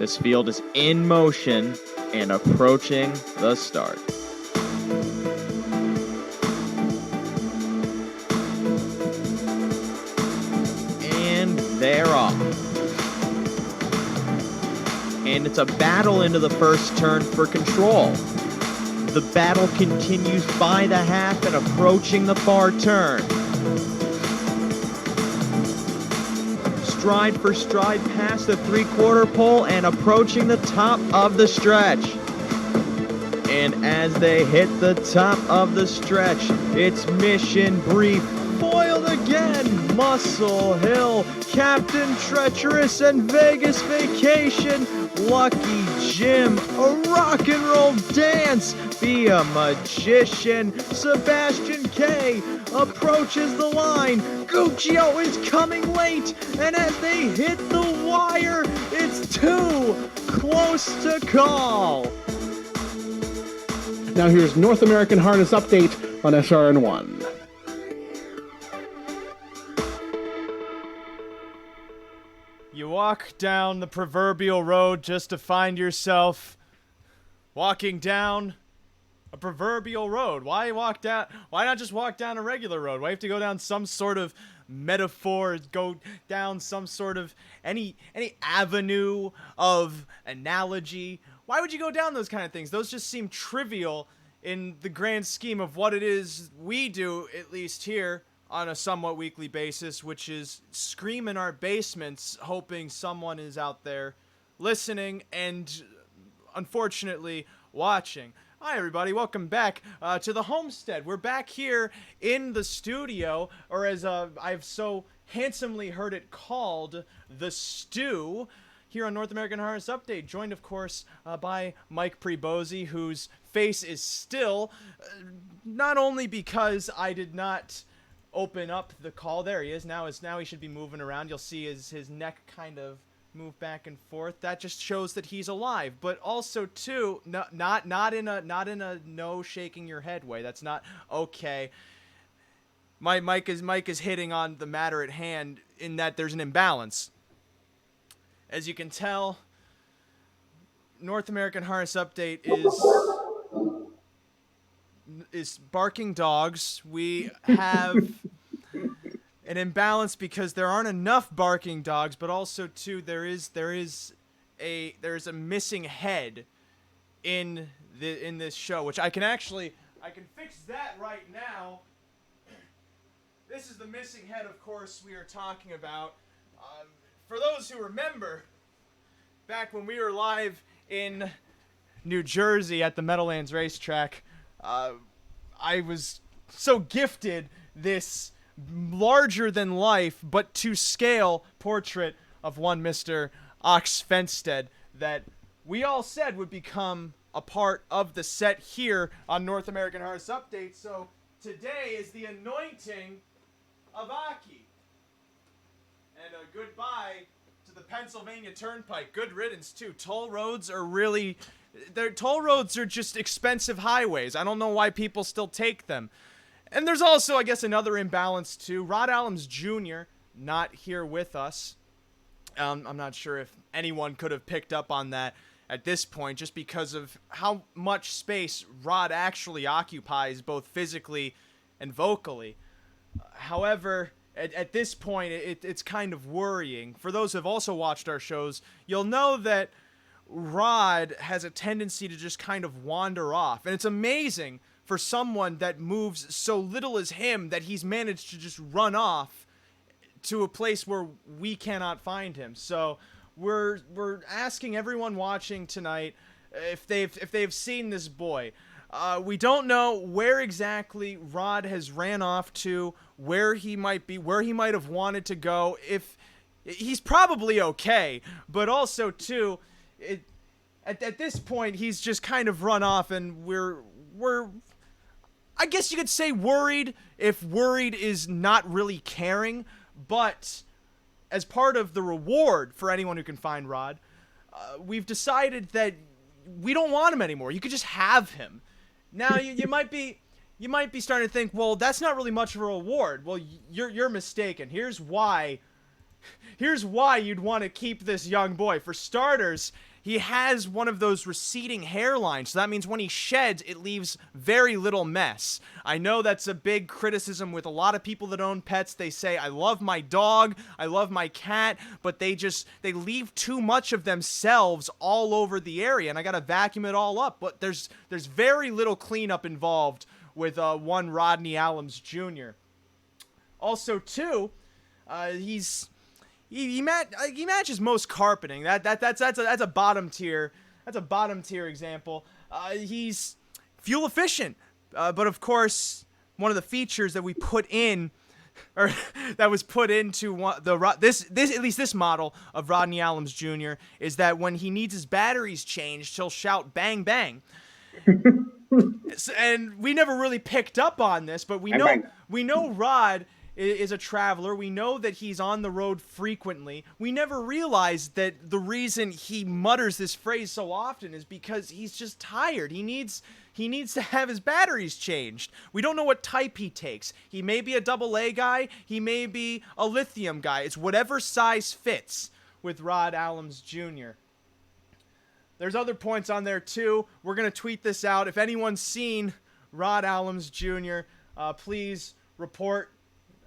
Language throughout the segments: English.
This field is in motion and approaching the start. And they're off. And it's a battle into the first turn for control. The battle continues by the half and approaching the far turn. Stride for stride past the three-quarter pole and approaching the top of the stretch. And as they hit the top of the stretch, it's Mission Brief, foiled again, Muscle Hill, Captain Treacherous, and Vegas Vacation, Lucky Jim, a rock and roll dance, Be a Magician, Sebastian K approaches the line, Guccio is coming late, and as they hit the wire, it's too close to call. Now here's North American Harness Update on SRN1. You walk down the proverbial road just to find yourself walking down a proverbial road. Why walk down? Why not just walk down a regular road? Why have to go down some sort of metaphor, go down some sort of any avenue of analogy? Why would you go down those kind of things? Those just seem trivial in the grand scheme of what it is we do, at least here, on a somewhat weekly basis, which is scream in our basements, hoping someone is out there listening and, unfortunately, watching. Hi, everybody. Welcome back to the homestead. We're back here in the studio, or as I've so handsomely heard it called, the stew, here on North American Harness Update, joined, of course, by Mike Prebozy, whose face is still, not only because I did not open up the call, there he is, now he should be moving around. You'll see his neck kind of move back and forth. That just shows that he's alive, but also too, not in a no shaking your head way. That's not okay. Mike is hitting on the matter at hand in that there's an imbalance. As you can tell, North American Harness Update is barking dogs. We have an imbalance because there aren't enough barking dogs, but also too there is a missing head in this show, which I can fix that right now. This is the missing head, of course, we are talking about. For those who remember, back when we were live in New Jersey at the Meadowlands racetrack, I was so gifted this larger-than-life, but to scale portrait of one Mr. Ox Fenstead that we all said would become a part of the set here on North American Harness Update. So today is the anointing of Aki. And a goodbye to the Pennsylvania Turnpike. Good riddance, too. Toll roads are just expensive highways. I don't know why people still take them. And there's also, I guess, another imbalance, too. Rod Allums Jr. not here with us. I'm not sure if anyone could have picked up on that at this point, just because of how much space Rod actually occupies, both physically and vocally. However, at this point, it's kind of worrying. For those who have also watched our shows, you'll know that Rod has a tendency to just kind of wander off. And it's amazing for someone that moves so little as him that he's managed to just run off to a place where we cannot find him. So we're asking everyone watching tonight if they've seen this boy. We don't know where exactly Rod has ran off to, where he might be, where he might have wanted to go. If he's probably okay, but also too, at this point he's just kind of run off, and we're I guess you could say worried, if worried is not really caring. But as part of the reward for anyone who can find Rod, we've decided that we don't want him anymore. You could just have him. Now you might be starting to think, well, that's not really much of a reward. Well, you're mistaken. Here's why you'd want to keep this young boy. For starters, he has one of those receding hairlines, so that means when he sheds, it leaves very little mess. I know that's a big criticism with a lot of people that own pets. They say, I love my dog, I love my cat, but they leave too much of themselves all over the area, and I gotta vacuum it all up. But there's very little cleanup involved with one Rodney Allums Jr. Also, too, he matches most carpeting. That's a bottom tier. That's a bottom tier example. He's fuel efficient, but of course, one of the features that we put in, or that was put into this model of Rodney Allums Jr. is that when he needs his batteries changed, he'll shout "bang bang." And we never really picked up on this, but we know Rod is a traveler. We know that he's on the road frequently. We never realized that the reason he mutters this phrase so often is because he's just tired. He needs to have his batteries changed. We don't know what type he takes. He may be a AA guy. He may be a lithium guy. It's whatever size fits with Rod Allums Jr. There's other points on there too. We're going to tweet this out. If anyone's seen Rod Allums Jr., please report.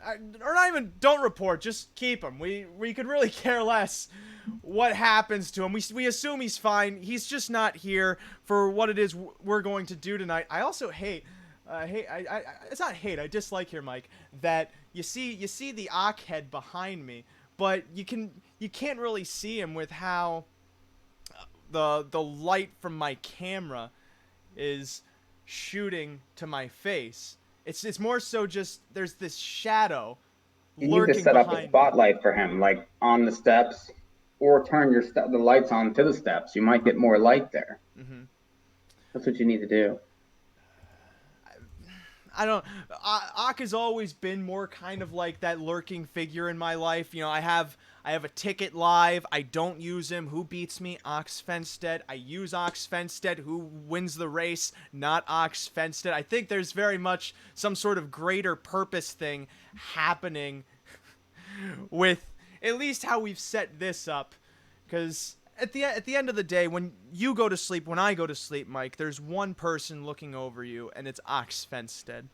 Or not even, don't report, just keep him. We could really care less what happens to him. We assume he's fine. He's just not here for what it is we're going to do tonight. I also hate, it's not hate, I dislike here, Mike, that you see the Ock head behind me, but you can't really see him with how the light from my camera is shooting to my face. It's more so just there's this shadow lurking behind. You need to set up a spotlight for him, like on the steps, or turn the lights on to the steps. You might get more light there. Mm-hmm. That's what you need to do. I don't. Ock has always been more kind of like that lurking figure in my life. You know, I have a ticket live. I don't use him. Who beats me? Ox Fenstead. I use Ox Fenstead. Who wins the race? Not Ox Fenstead. I think there's very much some sort of greater purpose thing happening with at least how we've set this up. Because at the end of the day, when you go to sleep, when I go to sleep, Mike, there's one person looking over you, and it's Ox Fenstead.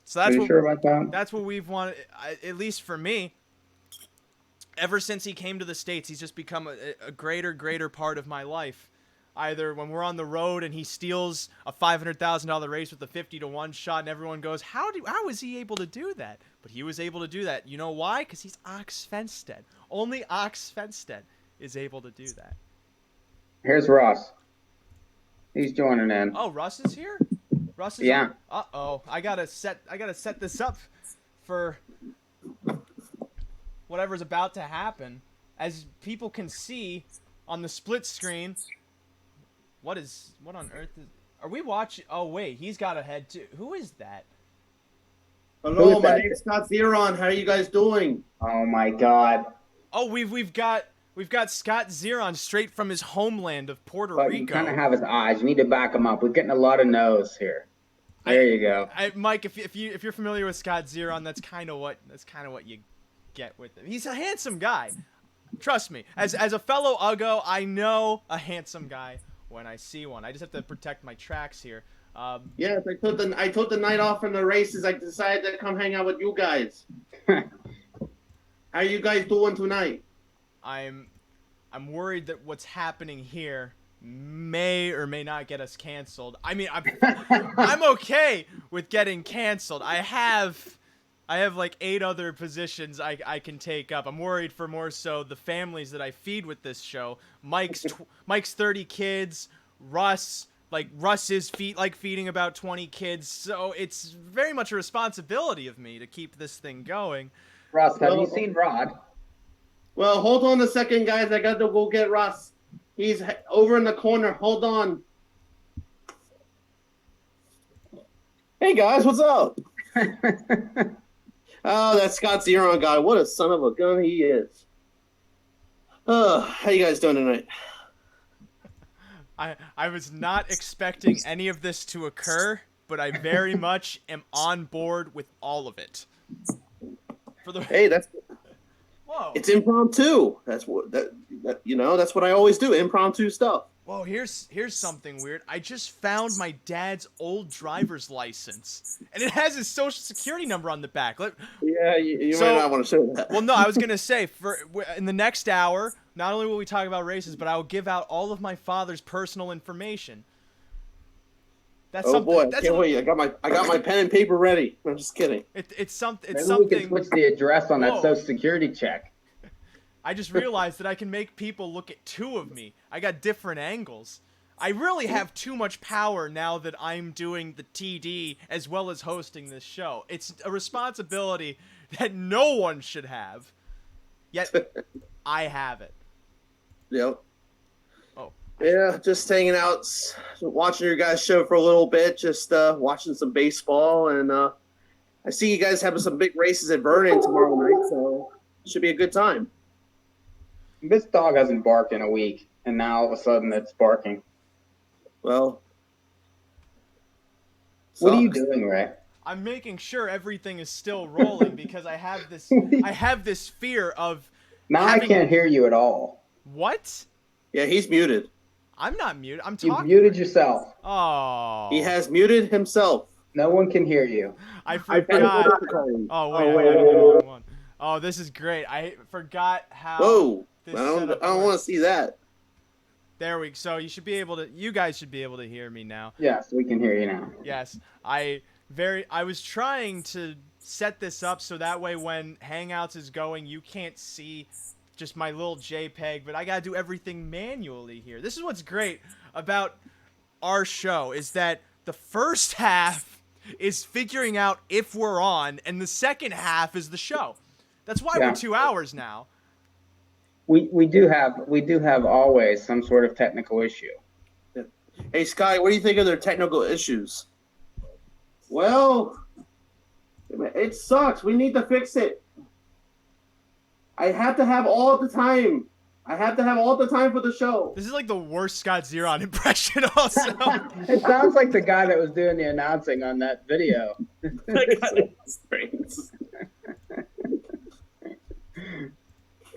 So that's Are you sure about that? That's what we've wanted, at least for me. Ever since he came to the States, he's just become a greater part of my life. Either when we're on the road and he steals a $500,000 race with a 50-1 shot, and everyone goes, "How is he able to do that?" But he was able to do that. You know why? Because he's Ox Fenstead. Only Ox Fenstead is able to do that. Here's Ross. He's joining in. Oh, Russ is here? Russ is Yeah. Uh-oh. I gotta set this up for whatever's about to happen. As people can see on the split screen, what on earth is... Are we watching... Oh, wait. He's got a head, too. Who is that? Hello, my name's Scott Zeron. How are you guys doing? Oh, my God. Oh, we've got Scott Zeron straight from his homeland of Puerto But Rico. you kind of have his eyes. You need to back him up. We're getting a lot of no's here. There you go. Mike, if you're familiar with Scott Zeron, that's kind of what you get with him. He's a handsome guy. Trust me. As a fellow Uggo, I know a handsome guy when I see one. I just have to protect my tracks here. Yes, I took the night off from the races. I decided to come hang out with you guys. How are you guys doing tonight? I'm worried that what's happening here may or may not get us canceled. I mean, I'm okay with getting canceled. I have like 8 other positions I can take up. I'm worried for more so the families that I feed with this show. Mike's 30 kids. Russ is feeding about 20 kids. So it's very much a responsibility of me to keep this thing going. Russ, have you seen Rod? Well, hold on a second, guys. I got to go get Russ. He's over in the corner. Hold on. Hey, guys. What's up? Oh, that Scott Zeron guy. What a son of a gun he is. How you guys doing tonight? I was not expecting any of this to occur, but I very much am on board with all of it. Hey, that's Whoa. It's impromptu. That's what that's what I always do. Impromptu stuff. Whoa, here's something weird. I just found my dad's old driver's license, and it has his social security number on the back. Yeah, you might not want to show that. Well, no, I was gonna say in the next hour, not only will we talk about races, but I will give out all of my father's personal information. That's oh something. boy, That's can't wait! I got my pen and paper ready. I'm just kidding. It's something. Maybe It's we can something. switch the address on that Whoa. social security check. I just realized that I can make people look at two of me. I got different angles. I really have too much power now that I'm doing the TD as well as hosting this show. It's a responsibility that no one should have. Yet I have it. Yep. Oh. Yeah, just hanging out, watching your guys' show for a little bit, just watching some baseball, and I see you guys having some big races at Vernon tomorrow night, so it should be a good time. This dog hasn't barked in a week, and now all of a sudden it's barking. Well, What are you sucks. doing, Ray? I'm making sure everything is still rolling because I have this fear of Now I having- can't hear you at all. What? Yeah, he's muted. I'm not muted. I'm You talking. muted yourself. Oh. He has muted himself. No one can hear you. I forgot. Whoa! Oh wait, wait, I gotta wait, do the wait. wrong one. Oh, this is great. I forgot how. I this don't setup want works. to see that. There we go. So you guys should be able to hear me now. Yes, we can hear you now. Yes, I was trying to set this up so that way when Hangouts is going, you can't see just my little JPEG, but I gotta do everything manually here. This is what's great about our show is that the first half is figuring out if we're on, and the second half is the show. That's why Yeah. we're 2 hours now. We do have always some sort of technical issue. Hey, Sky, what do you think of their technical issues? Well, it sucks. We need to fix it. I have to have all the time. I have to have all the time for the show. This is like the worst Scott Zeron impression also. It sounds like the guy that was doing the announcing on that video.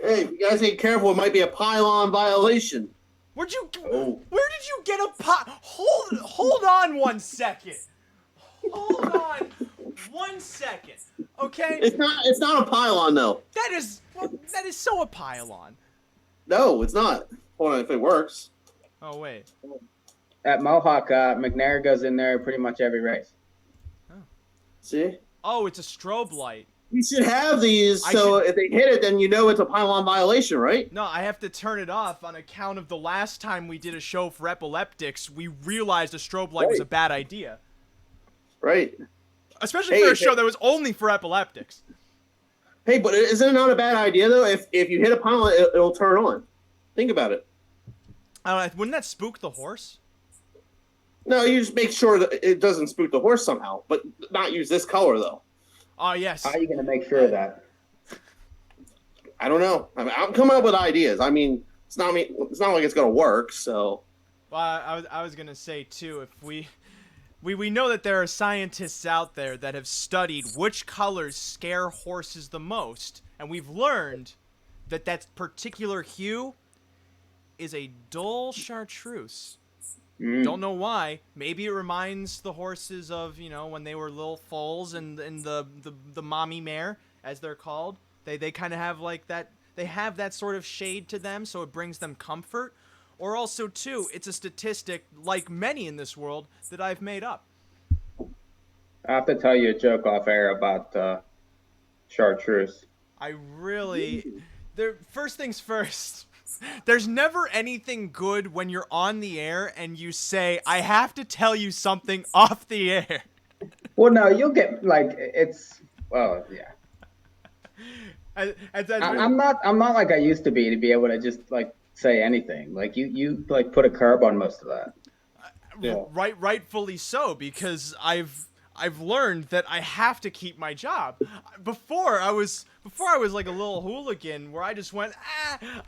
Hey, if you guys ain't careful, it might be a pylon violation. Where did you get a pot? Hold on 1 second. Hold on 1 second. Okay? It's not a pylon though. That is so a pylon. No, it's not. Hold on, if it works. Oh wait. At Mohawk, McNair goes in there pretty much every race. See? Oh, it's a strobe light. You should have these so if they hit it, then you know it's a pylon violation, right? No, I have to turn it off on account of the last time we did a show for epileptics, we realized a strobe light was a bad idea. Right. Especially for a show that was only for epileptics. Hey, but isn't it not a bad idea though? If you hit a pylon, it'll turn on. Think about it. I don't know, wouldn't that spook the horse? No, you just make sure that it doesn't spook the horse somehow, but not use this color though. Oh yes. How are you going to make sure of that? I don't know. I mean, I'm coming up with ideas. I mean, it's not like it's gonna work. So. Well, I was gonna say too, if we know that there are scientists out there that have studied which colors scare horses the most, and we've learned that particular hue is a dull chartreuse. Don't know why. Maybe it reminds the horses of, when they were little foals and the mommy mare, as they're called. They kind of have like that. They have that sort of shade to them, so it brings them comfort. Or also, too, it's a statistic, like many in this world, that I've made up. I have to tell you a joke off air about chartreuse. First things first. There's never anything good when you're on the air and you say, I have to tell you something off the air. Well, no, you'll get, yeah. I'm not like I used to be able to just, say anything. Like, you put a curb on most of that. Yeah. Rightfully so, because I've learned that I have to keep my job. Before I was like a little hooligan where I just went,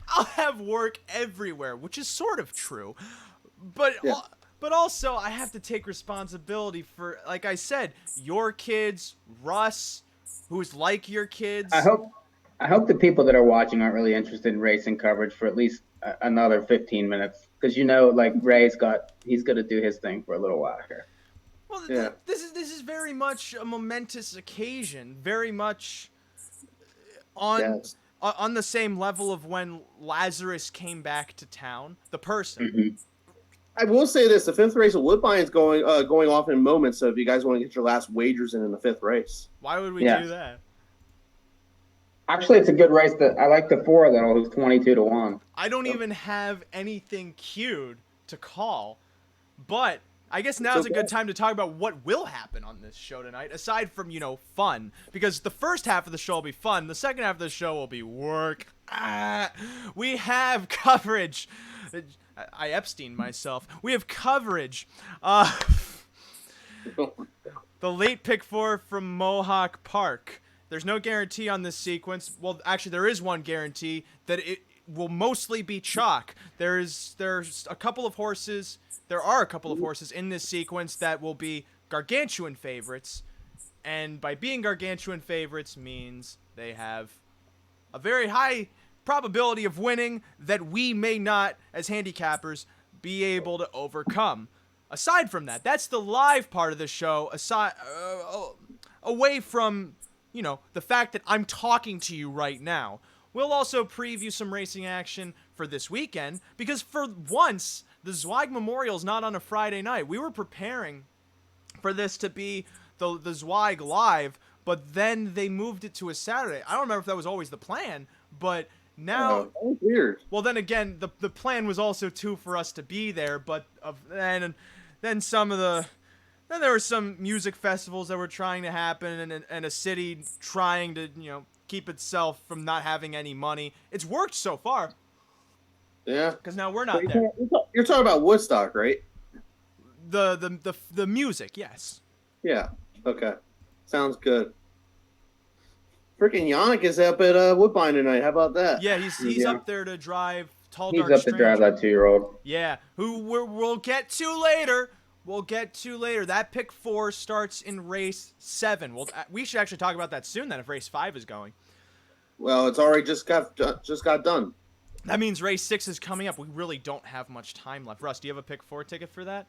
I'll have work everywhere, which is sort of true. But also I have to take responsibility for, like I said, your kids, Russ, who's like your kids. I I hope the people that are watching aren't really interested in racing coverage for at least another 15 minutes, because like he's gonna do his thing for a little while here. Well, Yeah. this is very much a momentous occasion, very much on Yes. on the same level of when Lazarus came back to town, the person. Mm-hmm. I will say this: the fifth race of Woodbine is going off in moments. So if you guys want to get your last wagers in the fifth race, Why would we Yeah. do that? Actually, it's a good race. That I like the 4 though, who's 22-1. I don't even have anything queued to call, but I guess now's a good time to talk about what will happen on this show tonight, aside from, fun. Because the first half of the show will be fun, the second half of the show will be work. We have coverage. I Epstein myself. We have coverage. The late pick 4 from Mohawk Park. There's no guarantee on this sequence. Well, actually, there is one guarantee that it will mostly be chalk. There's a couple of horses. There are a couple of horses in this sequence that will be gargantuan favorites, and by being gargantuan favorites means they have a very high probability of winning that we may not, as handicappers, be able to overcome. Aside from that, that's the live part of the show. Away from the fact that I'm talking to you right now. We'll also preview some racing action for this weekend, because for once, the Zweig Memorial's not on a Friday night. We were preparing for this to be the Zweig Live, but then they moved it to a Saturday. I don't remember if that was always the plan, but now... that was weird. Well, then again, the plan was also, too, for us to be there, but then there were some music festivals that were trying to happen, and a city trying to, keep itself from not having any money. It's worked so far. Yeah. Because now we're not there. You're talking about Woodstock, right? The music, yes. Yeah. Okay. Sounds good. Freaking Yannick is up at Woodbine tonight. How about that? Yeah, he's up there to drive Tall He's Dark up Stranger. to drive that 2-year-old. Yeah, who we'll get to later. We'll get to later. That pick 4 starts in race 7. We should actually talk about that soon then if race 5 is going. Well, it's already just got done. That means race 6 is coming up. We really don't have much time left. Russ, do you have a pick 4 ticket for that?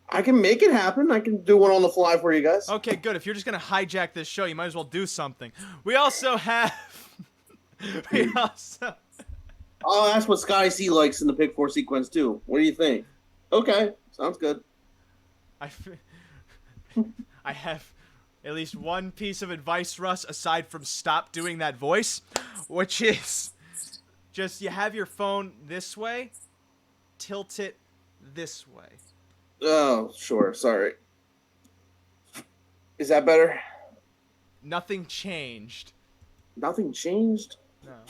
I can make it happen. I can do one on the fly for you guys. Okay, good. If you're just going to hijack this show, you might as well do something. We also have... I'll ask what Scotty C likes in the pick 4 sequence, too. What do you think? Okay. Sounds good. I have at least one piece of advice, Russ, aside from stop doing that voice, which is just you have your phone this way, tilt it this way. Oh, sure. Sorry. Is that better? Nothing changed. Nothing changed? No.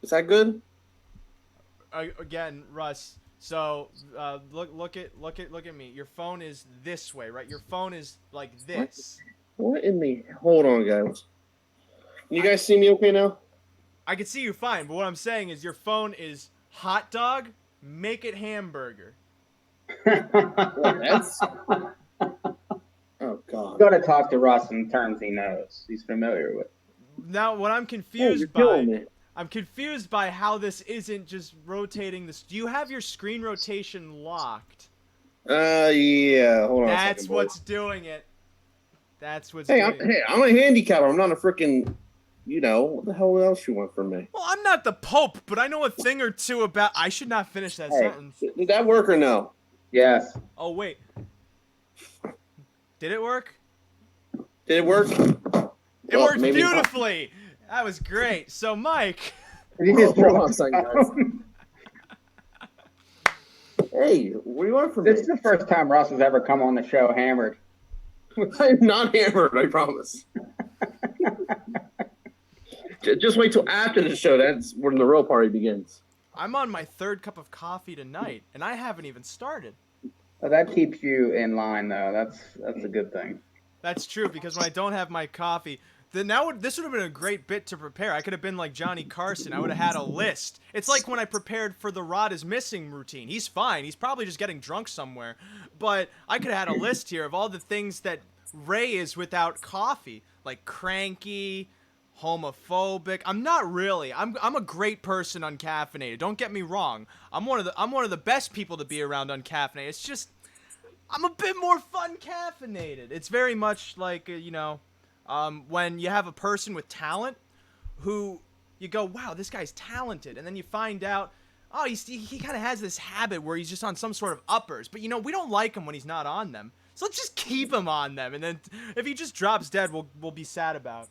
Is that good? Again, Russ. So look at me. Your phone is this way, right? Your phone is like this. What in the... Hold on, guys. Can you guys see me okay now? I can see you fine, but what I'm saying is your phone is hot dog, make it hamburger. That's... Oh, God. You gotta talk to Russ in terms he knows. He's familiar with. Now, what I'm Hey, confused you're by... killing me. I'm confused by how this isn't just rotating this. Do you have your screen rotation locked? Yeah. Hold on. That's what's doing it. That's what's Hey, doing it. I'm a handicapper. I'm not a freaking... What the hell else you want from me? Well, I'm not the Pope, but I know a thing or two about... I should not finish that sentence. Did that work or no? Yes. Oh, wait. Did it work? Did it work? It worked beautifully. That was great. So, Mike... You just Hold on a second, guys. Hey, what do you want from me? This is the first time Russ has ever come on the show hammered. I'm not hammered, I promise. Just wait till after the show. That's when the real party begins. I'm on my 3rd cup of coffee tonight, and I haven't even started. Well, that keeps you in line, though. That's a good thing. That's true, because when I don't have my coffee... This would have been a great bit to prepare. I could have been like Johnny Carson. I would have had a list. It's like when I prepared for the Rod is Missing routine. He's fine. He's probably just getting drunk somewhere. But I could have had a list here of all the things that Ray is without coffee, like cranky, homophobic. I'm not really. I'm a great person uncaffeinated. Don't get me wrong. I'm one of the best people to be around uncaffeinated. It's just I'm a bit more fun caffeinated. It's very much like when you have a person with talent who you go, wow, this guy's talented, and then you find out, oh, he kind of has this habit where he's just on some sort of uppers, but we don't like him when he's not on them. So let's just keep him on them, and then if he just drops dead, we'll be sad about it.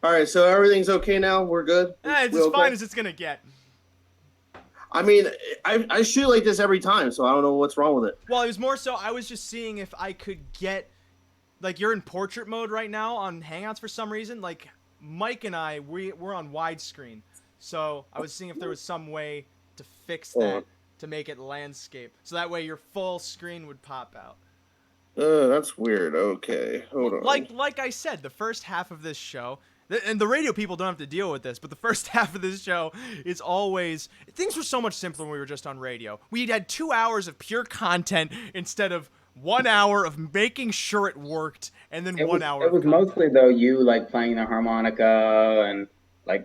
All right, so everything's okay now. We're good. It's as fine as it's gonna get. I mean, I shoot like this every time, so I don't know what's wrong with it. Well, it was more so I was just seeing if I could get, like, you're in portrait mode right now on Hangouts for some reason. Like, Mike and I, we're on widescreen, so I was seeing if there was some way to fix that to make it landscape, so that way your full screen would pop out. That's weird. Okay, hold on. Like I said, the first half of this show. And the radio people don't have to deal with this, but the first half of this show is always... Things were so much simpler when we were just on radio. We had 2 hours of pure content instead of 1 hour of making sure it worked, and then 1 hour It was mostly, though, you, like, playing the harmonica and, like,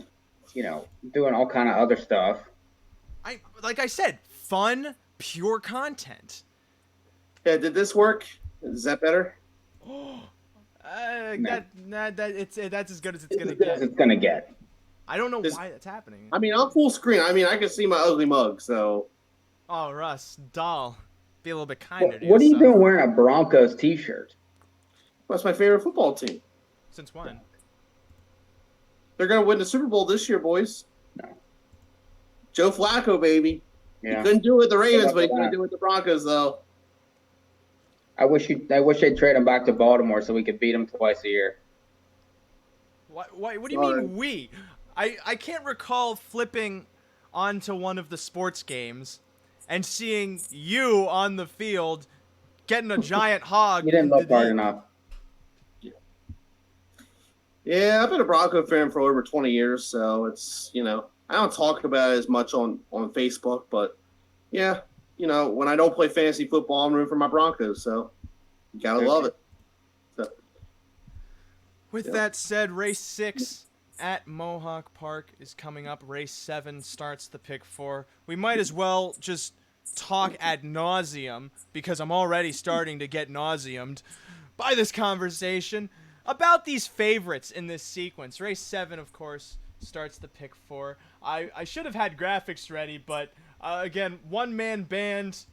doing all kind of other stuff. Like I said, fun, pure content. Yeah, did this work? Is that better? That's as good as it's gonna get. It's gonna get. I don't know why that's happening. I mean, I'm full screen. I mean, I can see my ugly mug, so. Oh, Russ, doll, be a little bit kinder to What are you yourself. doing wearing a Broncos t-shirt? That's my favorite football team. Since when? They're gonna win the Super Bowl this year, boys. No. Joe Flacco, baby. Yeah. He couldn't do it with the Ravens, but he couldn't do it with the Broncos, though. I wish they'd trade him back to Baltimore so we could beat him twice a year. What do you mean we? I can't recall flipping onto one of the sports games and seeing you on the field getting a giant hog. You didn't look hard enough. Yeah, I've been a Bronco fan for over 20 years, so it's, I don't talk about it as much on Facebook, but yeah, when I don't play fantasy football, I'm rooting for my Broncos, so you gotta love it. So, With that said, race 6 at Mohawk Park is coming up. Race 7 starts the pick 4. We might as well just talk ad nauseum, because I'm already starting to get nauseamed by this conversation about these favorites in this sequence. Race 7, of course, starts the pick 4. I should have had graphics ready, but again, one-man band,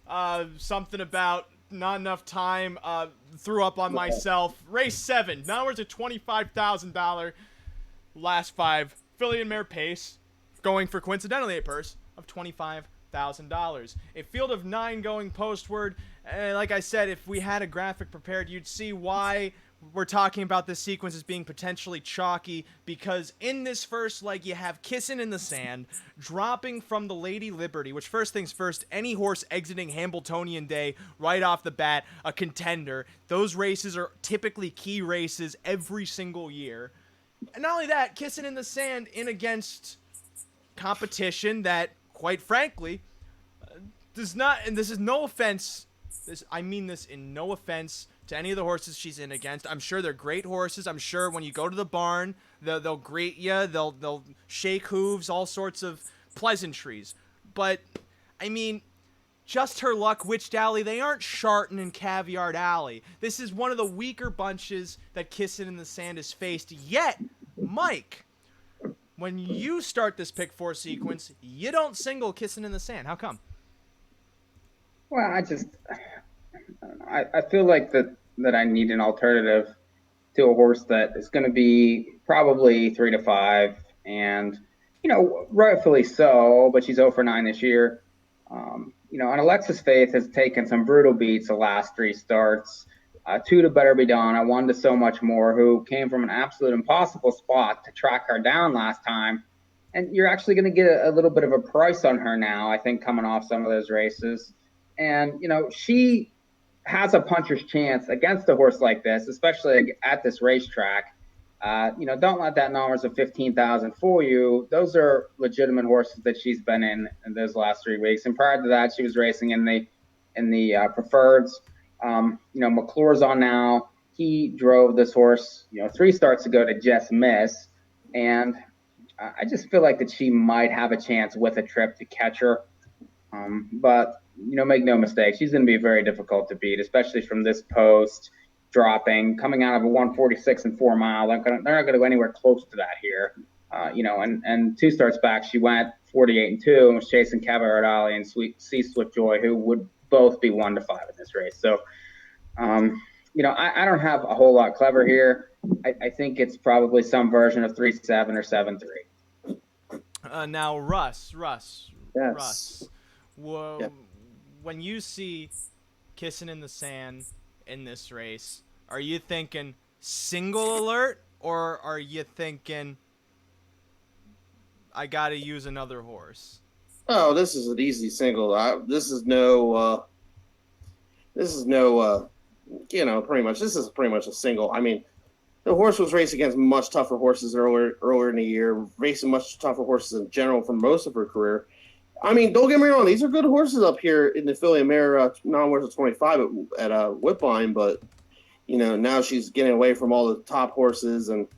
something about not enough time, threw up on myself. Race 7, now we're at $25,000. Last 5, Philly and Mare Pace, going for coincidentally a purse of $25,000. A field of 9 going postward. Like I said, if we had a graphic prepared, you'd see why we're talking about this sequence as being potentially chalky, because in this first leg you have Kissin' in the Sand dropping from the Lady Liberty, which, first things first, any horse exiting Hambletonian Day right off the bat, a contender. Those races are typically key races every single year. And not only that, Kissin' in the Sand in against competition that, quite frankly, does not, and this is no offense, I mean this in no offense to any of the horses she's in against. I'm sure they're great horses. I'm sure when you go to the barn, they'll greet you. They'll shake hooves, all sorts of pleasantries. But, I mean, Just Her Luck, Witched Alley, they aren't Sharton and Caviar Alley. This is one of the weaker bunches that Kissin' in the Sand has faced. Yet, Mike, when you start this pick 4 sequence, you don't single Kissin' in the Sand. How come? Well, I feel like that I need an alternative to a horse that is going to be probably 3 to 5, and rightfully so. But she's 0 for 9 this year. And Alexis Faith has taken some brutal beats the last 3 starts. 2 to Better Be Done, 1 to So Much More, who came from an absolute impossible spot to track her down last time. And you're actually going to get a little bit of a price on her now, I think, coming off some of those races. And, she has a puncher's chance against a horse like this, especially at this racetrack. Don't let that numbers of 15,000 fool you. Those are legitimate horses that she's been in those last 3 weeks. And prior to that, she was racing in the preferreds. McClure's on now. he drove this horse, 3 starts ago to just miss, and I just feel like that she might have a chance with a trip to catch her. But make no mistake, she's going to be very difficult to beat, especially from this post, dropping, coming out of a 146 and 4 mile. They're not going to go anywhere close to that here. And 2 starts back, she went 48 and 2 and was chasing Cabaret Ali and Swift Joy, who would both be 1 to 5 in this race. So, I don't have a whole lot clever here. I think it's probably some version of 3-7 or 7-3. Now, Russ. Yes. Whoa, Yep. When you see Kissing in the Sand in this race, are you thinking single alert, or are you thinking I gotta use another horse? Oh, this is an easy single. This is pretty much a single. I mean, the horse was racing against much tougher horses earlier in the year, racing much tougher horses in general for most of her career. I mean, don't get me wrong; these are good horses up here in the Philly Mare non-worth 25 at Whipline, but now she's getting away from all the top horses, and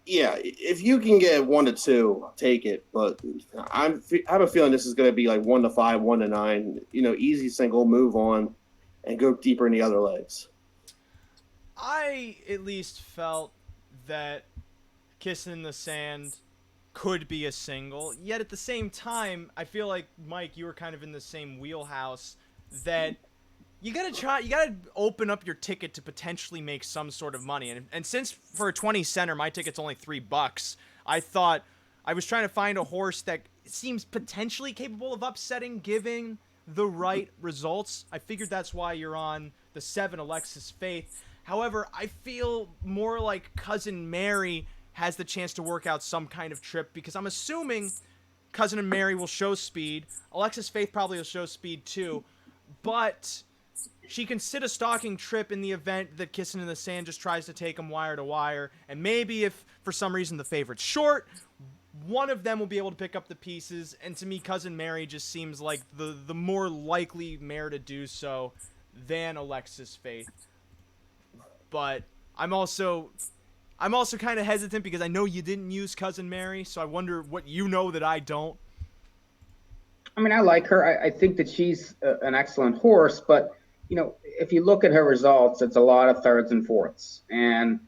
yeah, if you can get 1 to 2, take it. But I have a feeling this is going to be like 1 to 5, 1 to 9. Easy single, move on, and go deeper in the other legs. I at least felt that Kissing in the Sand could be a single, yet at the same time, I feel like, Mike, you were kind of in the same wheelhouse, that you gotta open up your ticket to potentially make some sort of money. And since for a 20 center, my ticket's only $3, I thought I was trying to find a horse that seems potentially capable of upsetting, giving the right results. I figured that's why you're on the 7, Alexis Faith. However, I feel more like Cousin Mary has the chance to work out some kind of trip, because I'm assuming Cousin and Mary will show speed. Alexis Faith probably will show speed too, but she can sit a stalking trip in the event that Kissing in the Sand just tries to take them wire to wire. And maybe if for some reason the favorite's short, one of them will be able to pick up the pieces. And to me, Cousin Mary just seems like the more likely mare to do so than Alexis Faith. But I'm also kind of hesitant because I know you didn't use Cousin Mary, so I wonder what you know that I don't. I mean, I like her. I think that she's an excellent horse, but if you look at her results, it's a lot of 3rds and 4ths, and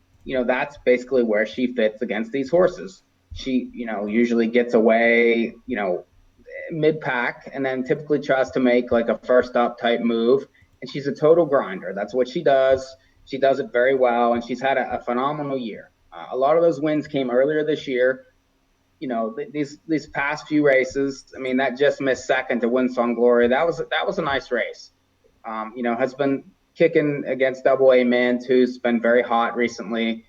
that's basically where she fits against these horses. She usually gets away mid pack, and then typically tries to make like a first up type move, and she's a total grinder. That's what she does. She does it very well, and she's had a phenomenal year. A lot of those wins came earlier this year. These past few races, I mean, that just missed second to Winsong Glory, that was a nice race. Has been kicking against Double A Mint, who's been very hot recently.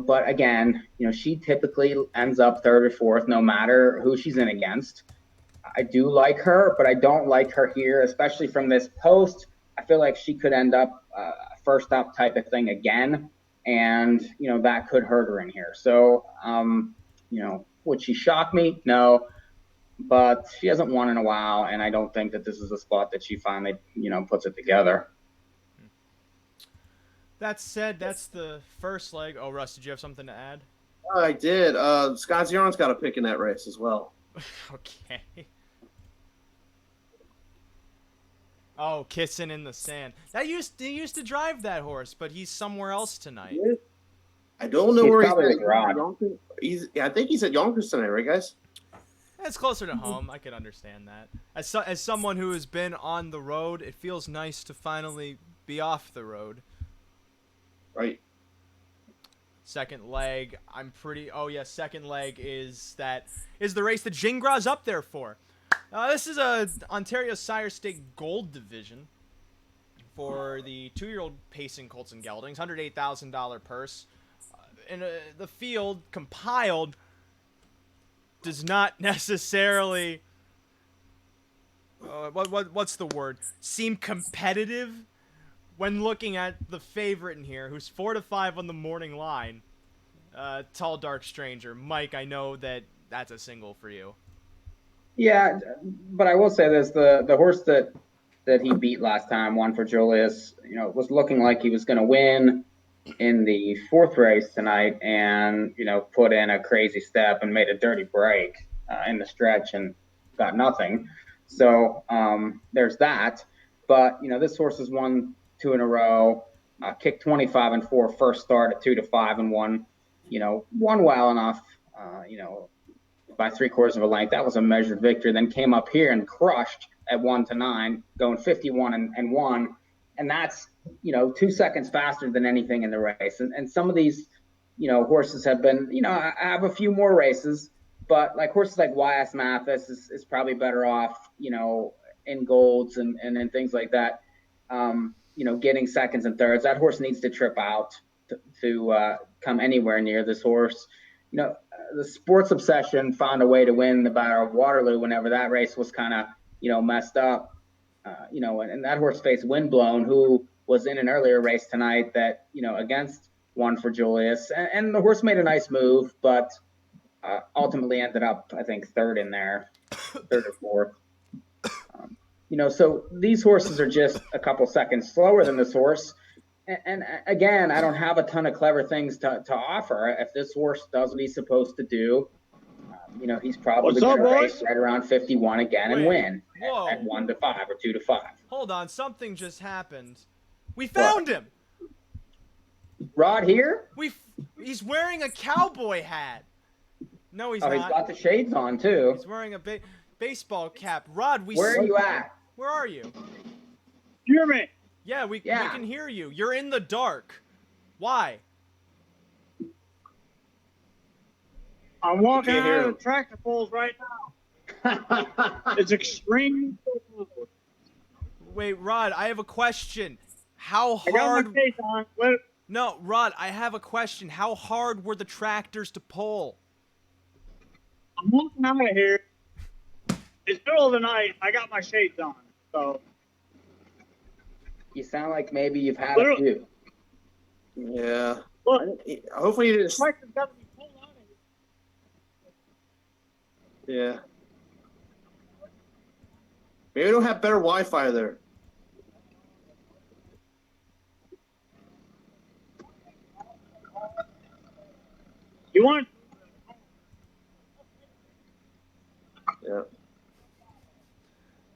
But again, she typically ends up 3rd or 4th, no matter who she's in against. I do like her, but I don't like her here, especially from this post. I feel like she could end up first up type of thing again, and that could hurt her in here. So would she shock me? No, but she hasn't won in a while, and I don't think that this is a spot that she finally puts it together. That said, that's the first leg. Oh, Russ, did you have something to add? I did. Scott Zion's got a pick in that race as well. Okay. Oh, Kissing in the Sand. He used to drive that horse, but he's somewhere else tonight. I don't know where he's at. I think he's at Yonkers tonight, right, guys? It's closer to home. I could understand that. As someone who has been on the road, it feels nice to finally be off the road. Right. Second leg, second leg is the race that Jingra's up there for. This is a Ontario Sire State Gold Division for the 2-year-old pacing colts and geldings, $108,000 purse. And the field compiled does not necessarily what's the word? Seem competitive when looking at the favorite in here, who's 4 to 5 on the morning line. Tall Dark Stranger. Mike, I know that's a single for you. Yeah, but I will say this: the horse that he beat last time, won for Julius, was looking like he was going to win. in the 4th race tonight and, put in a crazy step and made a dirty break in the stretch and got nothing. So there's that. But, this horse has won 2 in a row, kicked 25-4 first start at 2-5 and won, won well enough, by 3/4 of a length. That was a measured victory. Then came up here and crushed at 1-9, going 51 and 1. And that's, 2 seconds faster than anything in the race. And some of these, horses have been, I have a few more races, but like horses like YS Mathis is probably better off, in golds and things like that, getting seconds and thirds. That horse needs to trip out to come anywhere near this horse. The Sports Obsession found a way to win the Battle of Waterloo whenever that race was kind of, messed up. And that horse faced Windblown, who was in an earlier race tonight that, against One for Julius. And the horse made a nice move, but ultimately ended up, I think, third in there, third or fourth. So these horses are just a couple seconds slower than this horse. And again, I don't have a ton of clever things to offer. If this horse does what he's supposed to do, he's probably going to race right around 51 again and win at 1-5 or 2-5. Hold on, something just happened. We found him. Rod here? He's wearing a cowboy hat. No, he's not. He's got the shades on too. He's wearing a baseball cap. Rod, where are you at? Where are you? Hear me? Yeah, we can hear you. You're in the dark. Why? I'm walking out of the tractor poles right now. It's extremely cold. Wait, Rod, I have a question. How hard? I got my face on. No, Rod, I have a question. How hard were the tractors to pull? I'm walking out of here. It's middle of the night. I got my shades on, so. You sound like maybe you've had a few. Yeah. Look, hopefully you didn't. tractor's got to be pulled out of here. Yeah. Maybe we don't have better Wi-Fi there. You want? Yeah.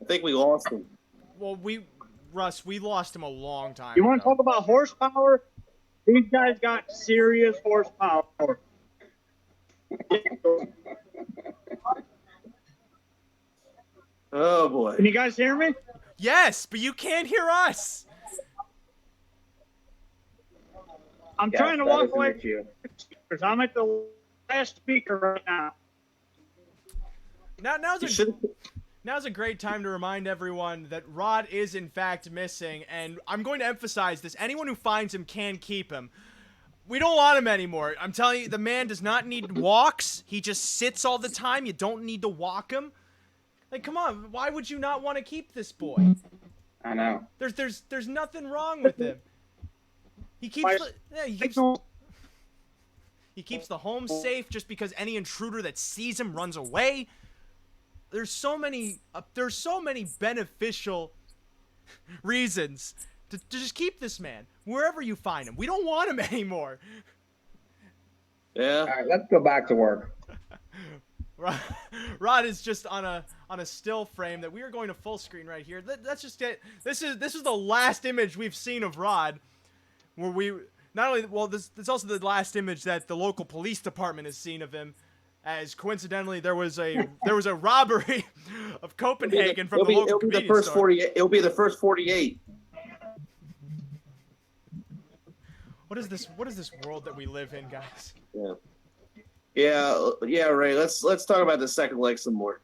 I think we lost him. Well, Russ, we lost him a long time You want to ago. talk about horsepower? These guys got serious horsepower. Oh boy. Can you guys hear me? Yes, but you can't hear us. I'm Yes, trying to that walk is an away. issue. I'm at the last speaker right now. Now's a great time to remind everyone that Rod is in fact missing, and I'm going to emphasize this. Anyone who finds him can keep him. We don't want him anymore. I'm telling you, the man does not need walks. He just sits all the time. You don't need to walk him. Like, come on, why would you not want to keep this boy? I know. There's nothing wrong with him. He keeps he keeps the home safe just because any intruder that sees him runs away. There's so many beneficial reasons to just keep this man wherever you find him. We don't want him anymore. Yeah. All right, let's go back to work. Rod is just on a still frame that we are going to full screen right here. Let's just get this is the last image we've seen of Rod, where we not only this is also the last image that the local police department has seen of him, as coincidentally there was a robbery of Copenhagen from the local convenience store. It'll be the first 48. What is this world that we live in, guys? Yeah, Ray. Let's talk about the second leg some more.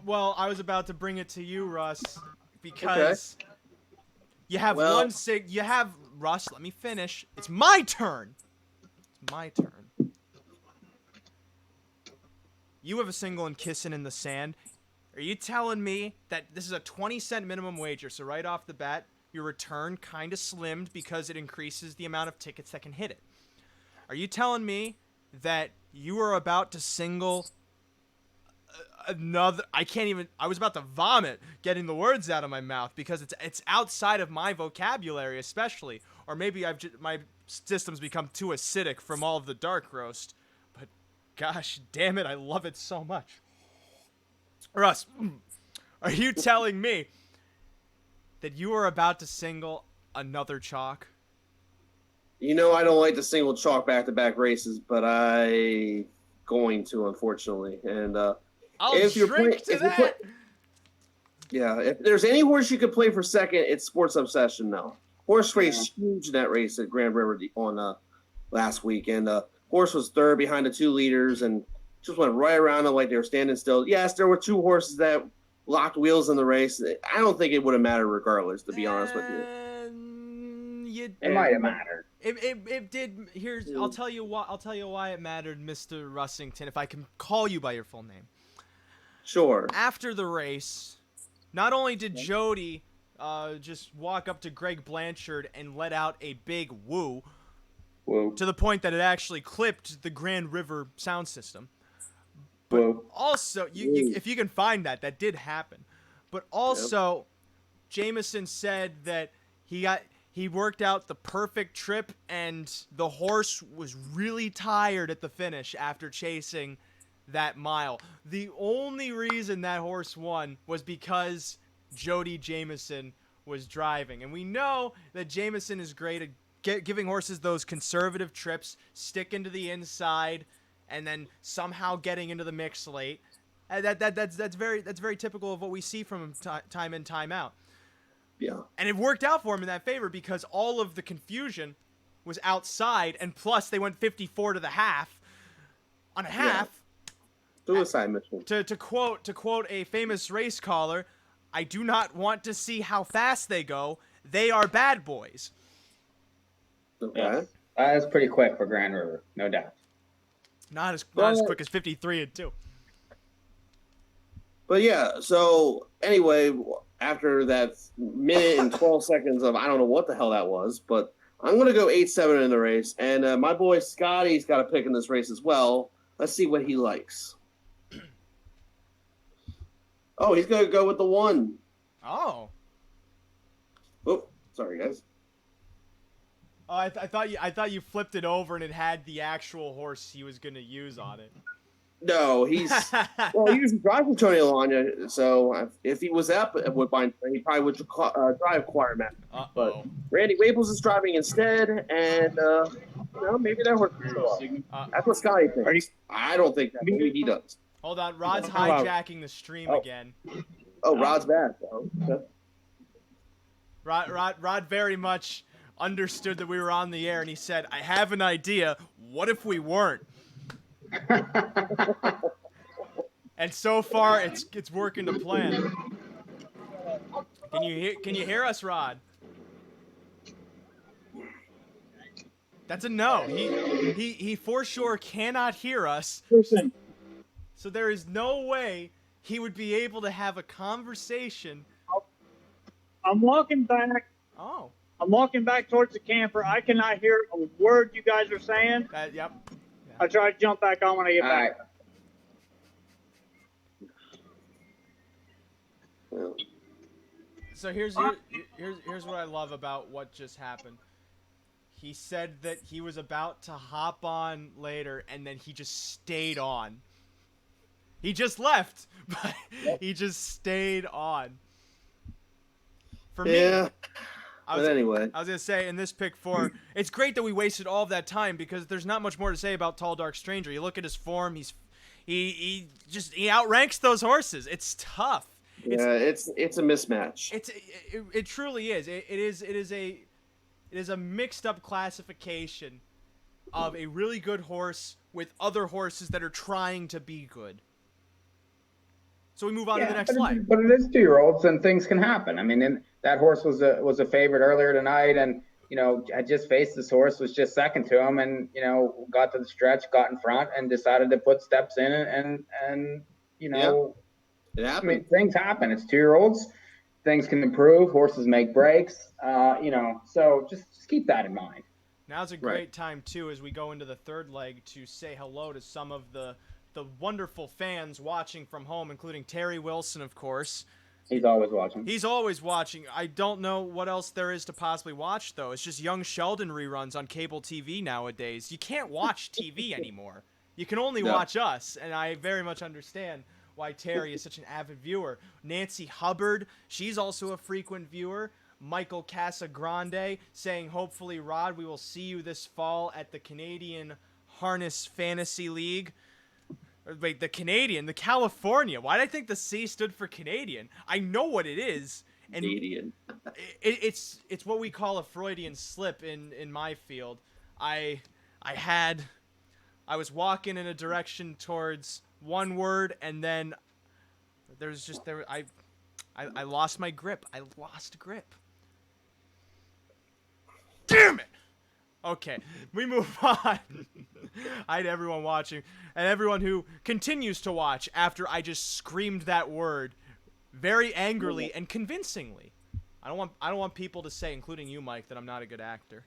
Well, I was about to bring it to you, Russ, because you have Russ, let me finish. It's my turn. It's my turn. You have a single and kissing in the sand. Are you telling me that this is a 20-cent minimum wager, so right off the bat, your return kind of slimmed because it increases the amount of tickets that can hit it? Are you telling me that you are about to single another? I was about to vomit getting the words out of my mouth because it's outside of my vocabulary, especially, or maybe my systems become too acidic from all of the dark roast. But gosh damn it, I love it so much. Russ, are you telling me that you are about to single another chalk? You know I don't like to single chalk back-to-back races, but I going to, unfortunately. And I'll if you're drink to that. Yeah, if there's any horse you could play for second, it's Sports Obsession now. Horse raced huge in that race at Grand River on last week, and horse was third behind the 2 leaders and just went right around them like they were standing still. Yes, there were 2 horses that locked wheels in the race. I don't think it would have mattered regardless, to be honest with you. It might have mattered. It did. I'll tell you why it mattered, Mr. Russington, if I can call you by your full name. Sure. After the race, not only did Jody just walk up to Greg Blanchard and let out a big woo, to the point that it actually clipped the Grand River sound system. But also, if you can find that did happen. But also, Jameson said that he worked out the perfect trip, and the horse was really tired at the finish after chasing that mile. The only reason that horse won was because Jody Jameson was driving. And we know that Jameson is great at giving horses those conservative trips, sticking to the inside, and then somehow getting into the mix late. And that's very typical of what we see from him time in, time out. Yeah. And it worked out for him in that favor because all of the confusion was outside, and plus they went 54 to the half. On a half. Suicide mission. To quote a famous race caller, I do not want to see how fast they go. They are bad boys. Okay. That's pretty quick for Grand River, no doubt. Not as quick as 53 and 2. But yeah, so anyway, after that minute and 12 seconds of I don't know what the hell that was, but I'm going to go 8-7 in the race. And my boy Scotty's got a pick in this race as well. Let's see what he likes. Oh, he's going to go with the 1. Oh. Oh, sorry, guys. Oh, I thought you flipped it over and it had the actual horse he was going to use on it. No, he usually drives with Tony Alagna, so if he was up at Woodbine, he probably would drive Choirman. But Randy Waples is driving instead, and maybe that horse will show up. That's what Scotty thinks. I don't think that. Maybe he does. Hold on, Rod's hijacking the stream again. Oh, Rod's bad. Okay. Rod very much understood that we were on the air, and he said, I have an idea. What if we weren't? And so far, it's working to plan. Can you hear us, Rod? That's a no. He for sure cannot hear us. So there is no way he would be able to have a conversation. I'm walking back. Oh. I'm walking back towards the camper. I cannot hear a word you guys are saying. Yep. Yeah. I'll try to jump back on when I get back. Right. So here's what I love about what just happened. He said that he was about to hop on later, and then he just stayed on. He just left, but he just stayed on. For me, anyway. I was going to say, in this pick 4, it's great that we wasted all of that time because there's not much more to say about Tall Dark Stranger. You look at his form, he outranks those horses. It's tough. It's a mismatch. It truly is. It is a mixed up classification of a really good horse with other horses that are trying to be good. So we move on to the next slide. But it is 2-year-olds, and things can happen. I mean, that horse was a favorite earlier tonight, and I just faced this horse, was just second to him, and got to the stretch, got in front, and decided to put steps in, and it happened. I mean, things happen. It's 2-year-olds. Things can improve. Horses make breaks. So just keep that in mind. Now's a great time too, as we go into the third leg, to say hello to some of the wonderful fans watching from home, including Terry Wilson, of course. He's always watching. He's always watching. I don't know what else there is to possibly watch, though. It's just Young Sheldon reruns on cable TV nowadays. You can't watch TV anymore. You can only watch us, and I very much understand why Terry is such an avid viewer. Nancy Hubbard, she's also a frequent viewer. Michael Casagrande saying, hopefully, Rod, we will see you this fall at the Canadian Harness Fantasy League. Wait, the California. Why did I think the C stood for Canadian? I know what it is. And Canadian. It's what we call a Freudian slip in my field. I was walking in a direction towards one word, and then I lost my grip. I lost grip. Damn it! Okay, we move on. Hi to everyone watching, and everyone who continues to watch after I just screamed that word very angrily and convincingly. I don't want people to say, including you, Mike, that I'm not a good actor.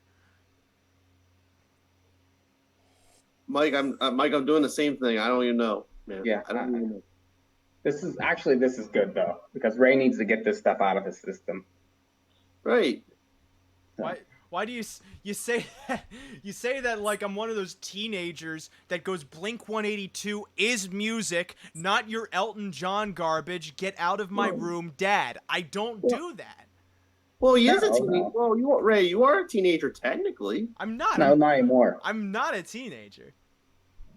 Mike, I'm doing the same thing. I don't even know, man. Yeah, I don't even know. This is good though, because Ray needs to get this stuff out of his system. Right. Why do you say that? You say that like I'm one of those teenagers that goes Blink 182 is music, not your Elton John garbage. Get out of my room, Dad. I don't do that. Well, he is a teenager. Well, Ray, you are a teenager technically. I'm not. No, not anymore. I'm not a teenager.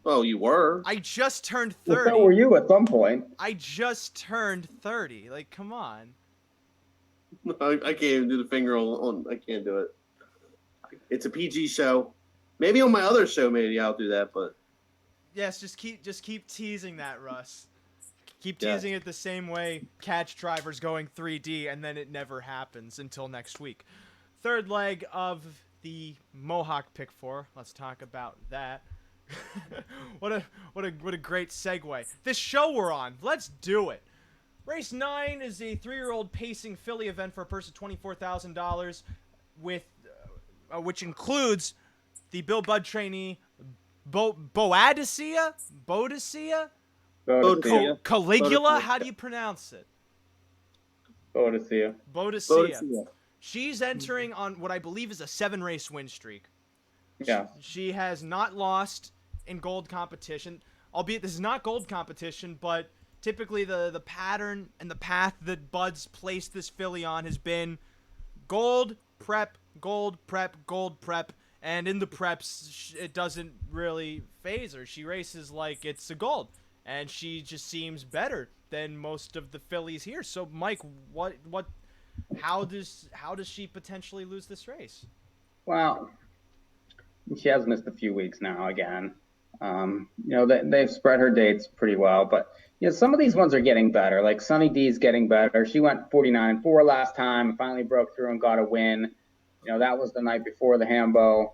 Well, you were. I just turned 30. Well, so were you at some point. I just turned 30. Like, come on. I can't even do the finger on. I can't do it. It's a PG show. Maybe on my other show, maybe I'll do that. But yes, just keep teasing that, Russ. Keep teasing it the same way Catch Driver's going 3D, and then it never happens until next week. Third leg of the Mohawk Pick 4. Let's talk about that. What a great segue. This show we're on. Let's do it. Race 9 is a 3-year-old pacing filly event for a purse of $24,000 with which includes the Bill Budd trainee Boadicea? Caligula? How do you pronounce it? Boadicea. She's entering on what I believe is a 7-race win streak. Yeah. She has not lost in gold competition, albeit this is not gold competition, but typically the pattern and the path that Bud's placed this filly on has been gold, prep, gold, prep, gold, prep, and in the preps, it doesn't really phase her. She races like it's a gold, and she just seems better than most of the fillies here. So, Mike, how does she potentially lose this race? Well, she has missed a few weeks now again. They've spread her dates pretty well, but some of these ones are getting better. Like Sunny D's getting better. She went 49-4 last time, finally broke through and got a win. That was the night before the Hambo.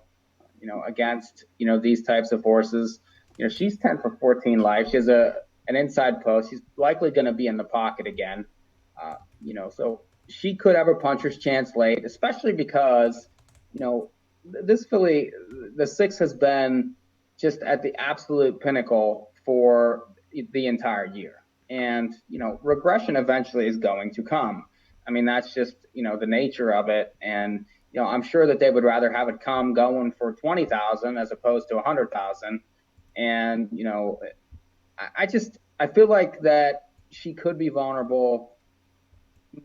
Against these types of horses. She's 10 for 14 live. She has an inside post. She's likely going to be in the pocket again. So she could have a puncher's chance late, especially because this filly, the 6 has been just at the absolute pinnacle for the entire year. And, regression eventually is going to come. I mean, that's just, the nature of it. And, I'm sure that they would rather have it come going for 20,000 as opposed to 100,000. And, I feel like that she could be vulnerable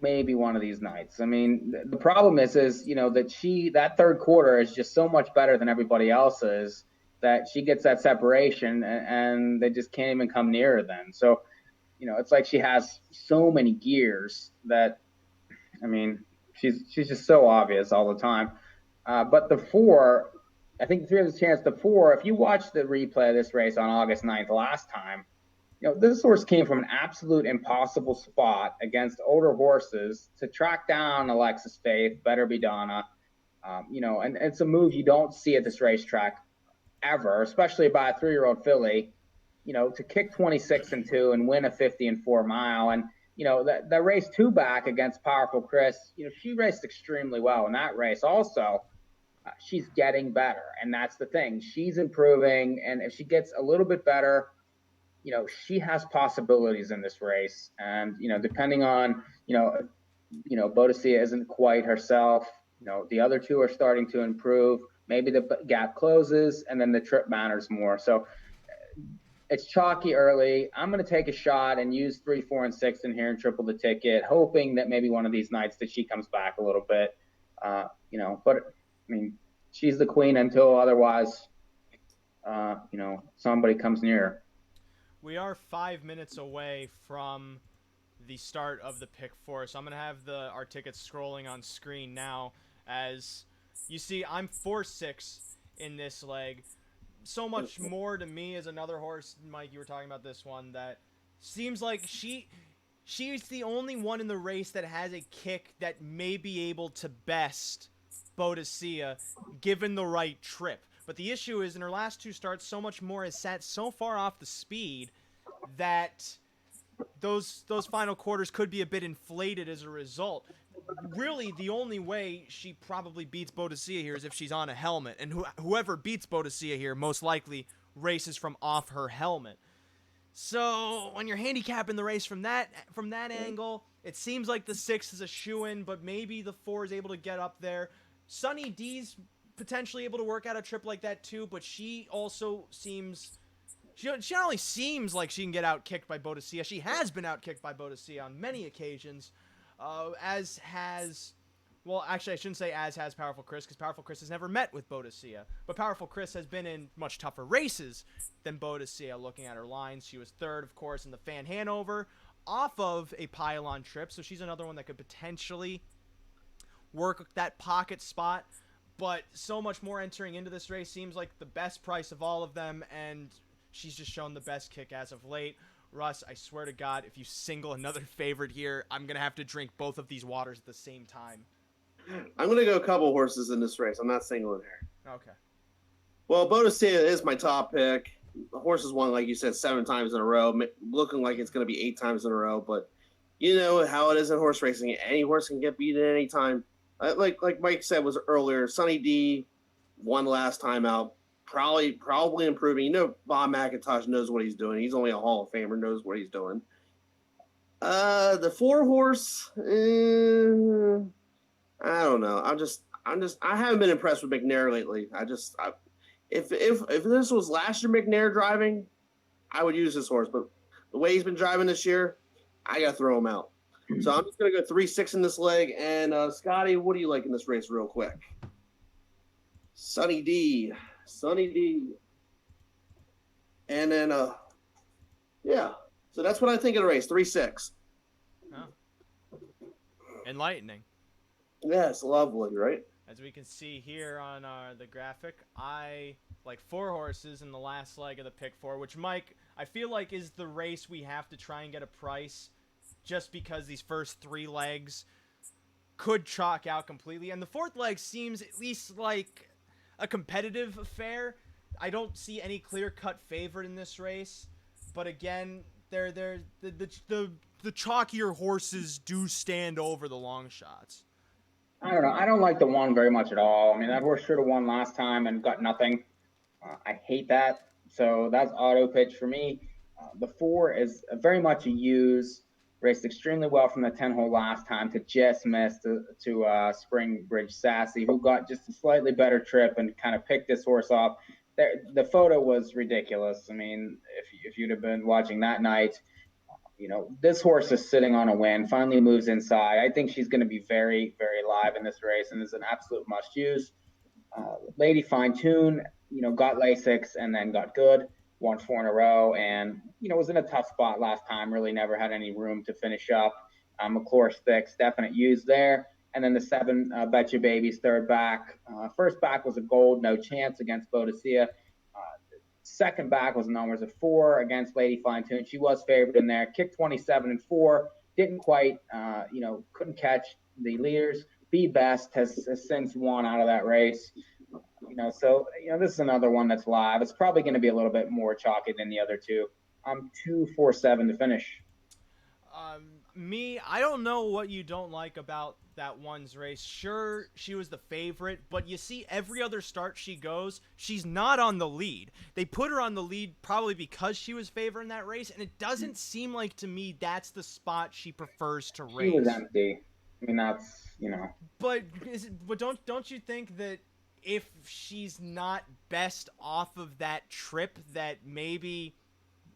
maybe one of these nights. I mean, the problem is that third quarter is just so much better than everybody else's that she gets that separation and they just can't even come near her then. So, it's like she has so many gears that, I mean, she's just so obvious all the time. But the 4, I think the 3 has a chance. The 4, if you watch the replay of this race on August 9th last time, this horse came from an absolute impossible spot against older horses to track down Alexis Faith, Better Be Donna. And it's a move you don't see at this racetrack ever, especially by a 3-year-old filly, to kick 26-2 and win a 50-4 mile. And, that race 2 back against Powerful Chris, she raced extremely well in that race. Also, she's getting better. And that's the thing. She's improving. And if she gets a little bit better, she has possibilities in this race. And, depending on, Bodicea isn't quite herself. The other two are starting to improve. Maybe the gap closes and then the trip matters more. So it's chalky early. I'm going to take a shot and use 3, 4, and 6 in here and triple the ticket, hoping that maybe one of these nights that she comes back a little bit. But I mean, she's the queen until otherwise, somebody comes near her. We are 5 minutes away from the start of the pick four, so I'm going to have our tickets scrolling on screen now. As you see, I'm 4-6 in this leg. So much more to me as another horse, Mike, you were talking about this one, that seems like she's the only one in the race that has a kick that may be able to best Bodicea given the right trip. But the issue is, in her last 2 starts, so much more has sat so far off the speed that those final quarters could be a bit inflated as a result. Really, the only way she probably beats Bodicea here is if she's on a helmet, and whoever beats Bodicea here most likely races from off her helmet. So when you're handicapping the race from that angle, it seems like the 6 is a shoo-in, but maybe the 4 is able to get up there. Sunny D's potentially able to work out a trip like that too, but she also seems... She not only seems like she can get out-kicked by Bodicea, she has been out-kicked by Bodicea on many occasions, as has... Well, actually, I shouldn't say as has Powerful Chris, because Powerful Chris has never met with Bodicea. But Powerful Chris has been in much tougher races than Bodicea. Looking at her lines, she was 3rd, of course, in the Fan Hanover, off of a pylon trip, so she's another one that could potentially work that pocket spot. But so much more entering into this race, seems like the best price of all of them, and she's just shown the best kick as of late. Russ, I swear to God, if you single another favorite here, I'm going to have to drink both of these waters at the same time. I'm going to go a couple horses in this race. I'm not singling here. Okay. Well, Bodicea is my top pick. The horse has won, like you said, 7 times in a row, looking like it's going to be 8 times in a row. But you know how it is in horse racing. Any horse can get beat at any time. Like Mike said was earlier, Sunny D won last time out. Probably improving. Bob McIntosh knows what he's doing. He's only a Hall of Famer, knows what he's doing. The 4 horse, I don't know. I haven't been impressed with McNair lately. If this was last year McNair driving, I would use this horse. But the way he's been driving this year, I got to throw him out. So I'm just going to go 3-6 in this leg. And Scotty, what do you like in this race real quick? Sunny D. And then, yeah. So that's what I think of the race, 3-6. Oh. Enlightening. Yes, lovely, right? As we can see here on the graphic, I like 4 horses in the last leg of the pick 4, which, Mike, I feel like is the race we have to try and get a price just because these first 3 legs could chalk out completely. And the 4th leg seems at least like a competitive affair. I don't see any clear-cut favorite in this race. But again, the chalkier horses do stand over the long shots. I don't know. I don't like the 1 very much at all. I mean, that horse should have won last time and got nothing. I hate that. So that's auto pitch for me. The 4 is very much a use. Raced extremely well from the 10-hole last time to just miss to Springbridge Sassy, who got just a slightly better trip and kind of picked this horse off. The photo was ridiculous. I mean, if you'd have been watching that night, this horse is sitting on a win, finally moves inside. I think she's going to be very, very live in this race and is an absolute must-use. Lady Fine Tune, got Lasix and then got good, won 4 in a row, and, was in a tough spot last time, really never had any room to finish up. McClure Sticks, definite use there. And then the 7, Betcha Babies, 3rd back. First back was a gold, no chance against Bodicea. Second back was numbers of 4 against Lady Fine Tune. She was favored in there. Kicked 27 and 4. Didn't quite, couldn't catch the leaders. Be Best has since won out of that race. So this is another one that's live. It's probably going to be a little bit more chalky than the other 2. I'm 2-4-7 to finish. I don't know what you don't like about that 1's race. Sure, she was the favorite, but you see every other start she goes, she's not on the lead. they put her on the lead probably because she was favored in that race, and it doesn't seem like to me that's the spot she prefers to race. She was empty. I mean, that's, you know. But don't you think that if she's not best off of that trip, that maybe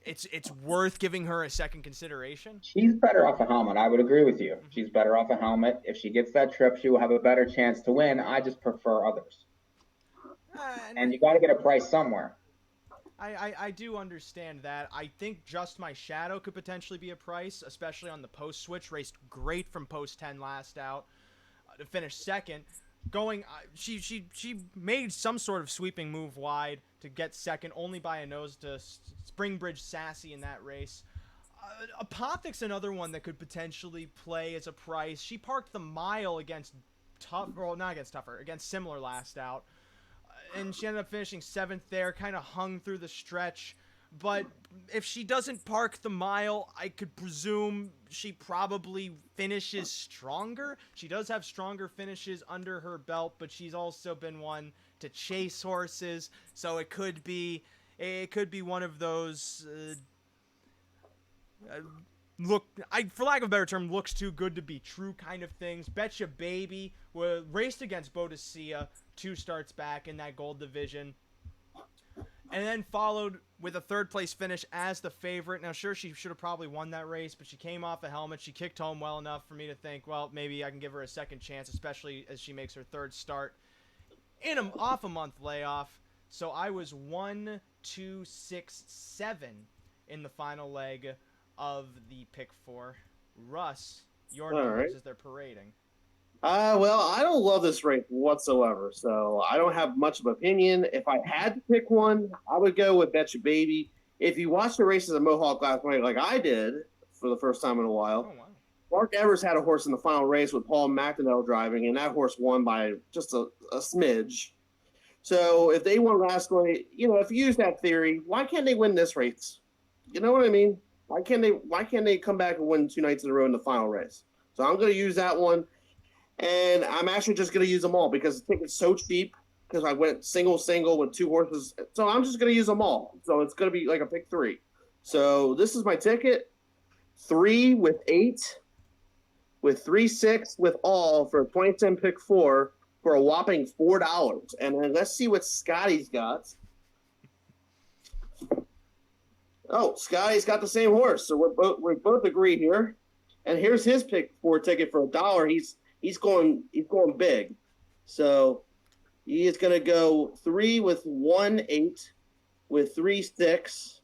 it's worth giving her a second consideration? She's better off a helmet. I would agree with you. She's better off a helmet. If she gets that trip, she will have a better chance to win. I just prefer others. And you got to get a price somewhere. I do understand that. I think Just My Shadow could potentially be a price, especially on the post switch. Raced great from post 10 last out to finish second. She made some sort of sweeping move wide to get second, only by a nose to Springbridge Sassy in that race. Apothic's another one that could potentially play as a price. She parked the mile against against Similar last out. And she ended up finishing 7th there, kind of hung through the stretch. But if she doesn't park the mile, I could presume she probably finishes stronger. She does have stronger finishes under her belt, but she's also been one to chase horses. So it could be one of those for lack of a better term, looks too good to be true kind of things. Betcha Baby raced against Bodicea 2 starts back in that gold division, and then followed with a 3rd place finish as the favorite. Now, sure, she should have probably won that race, but she came off a helmet. She kicked home well enough for me to think, well, maybe I can give her a second chance, especially as she makes her 3rd start off a month layoff. So I was 1, 2, 6, 7 in the final leg of the pick 4. Russ, your numbers as they're parading. Well, I don't love this race whatsoever, so I don't have much of an opinion. If I had to pick one, I would go with Betcha Baby. If you watch the races at Mohawk last night, like I did for the first time in a while, Mark Evers had a horse in the final race with Paul McIntyre driving, and that horse won by just a smidge. So if they won last night, if you use that theory, why can't they win this race? You know what I mean? Why can't they come back and win 2 nights in a row in the final race? So I'm going to use that one. And I'm actually just going to use them all because the ticket's so cheap because I went single with 2 horses. So I'm just going to use them all. So it's going to be like a pick 3. So this is my ticket. 3 with 8 with 3, 6 with all for a 2010 pick 4 for a whopping $4. And then let's see what Scotty's got. Oh, Scotty's got the same horse. So we both agree here. And here's his pick 4 ticket for $1. He's going big. So he is going to go 3 with 1, 8 with 3, 6.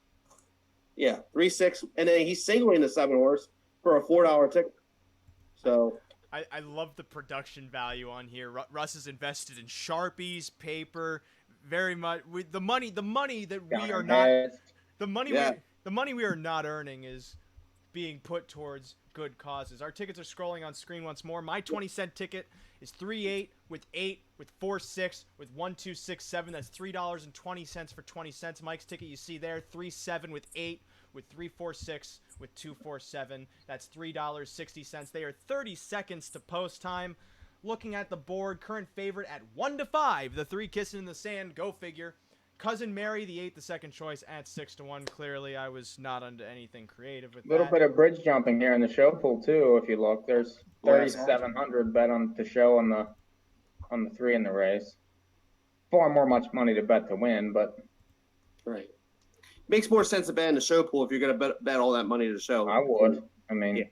Yeah, 3, 6. And then he's singling the 7 horse for a $4 ticket. So I love the production value on here. Russ is invested in Sharpies, paper, very much. The money that we are not the money we are not earning is being put towards good causes. Our tickets are scrolling on screen once more. My 20-cent ticket is 3-8 with 8 with 4-6 with 1-2-6-7. That's $3.20 for 20 cents. Mike's ticket you see there, 3-7 with 8 with 3-4-6 with 2-4-7. That's $3.60. They are 30 seconds to post time. Looking at the board, current favorite at 1-5. The 3 kissing in the sand. Go figure. Cousin Mary, the 8, the second choice at 6-1. Clearly, I was not onto anything creative with that. A little bit of bridge jumping here in the show pool too. If you look, there's 3,700 bet on the show on the 3 in the race. Far more much money to bet to win, but right. Makes more sense to bet in the show pool if you're going to bet all that money to the show. I would. I mean, yeah.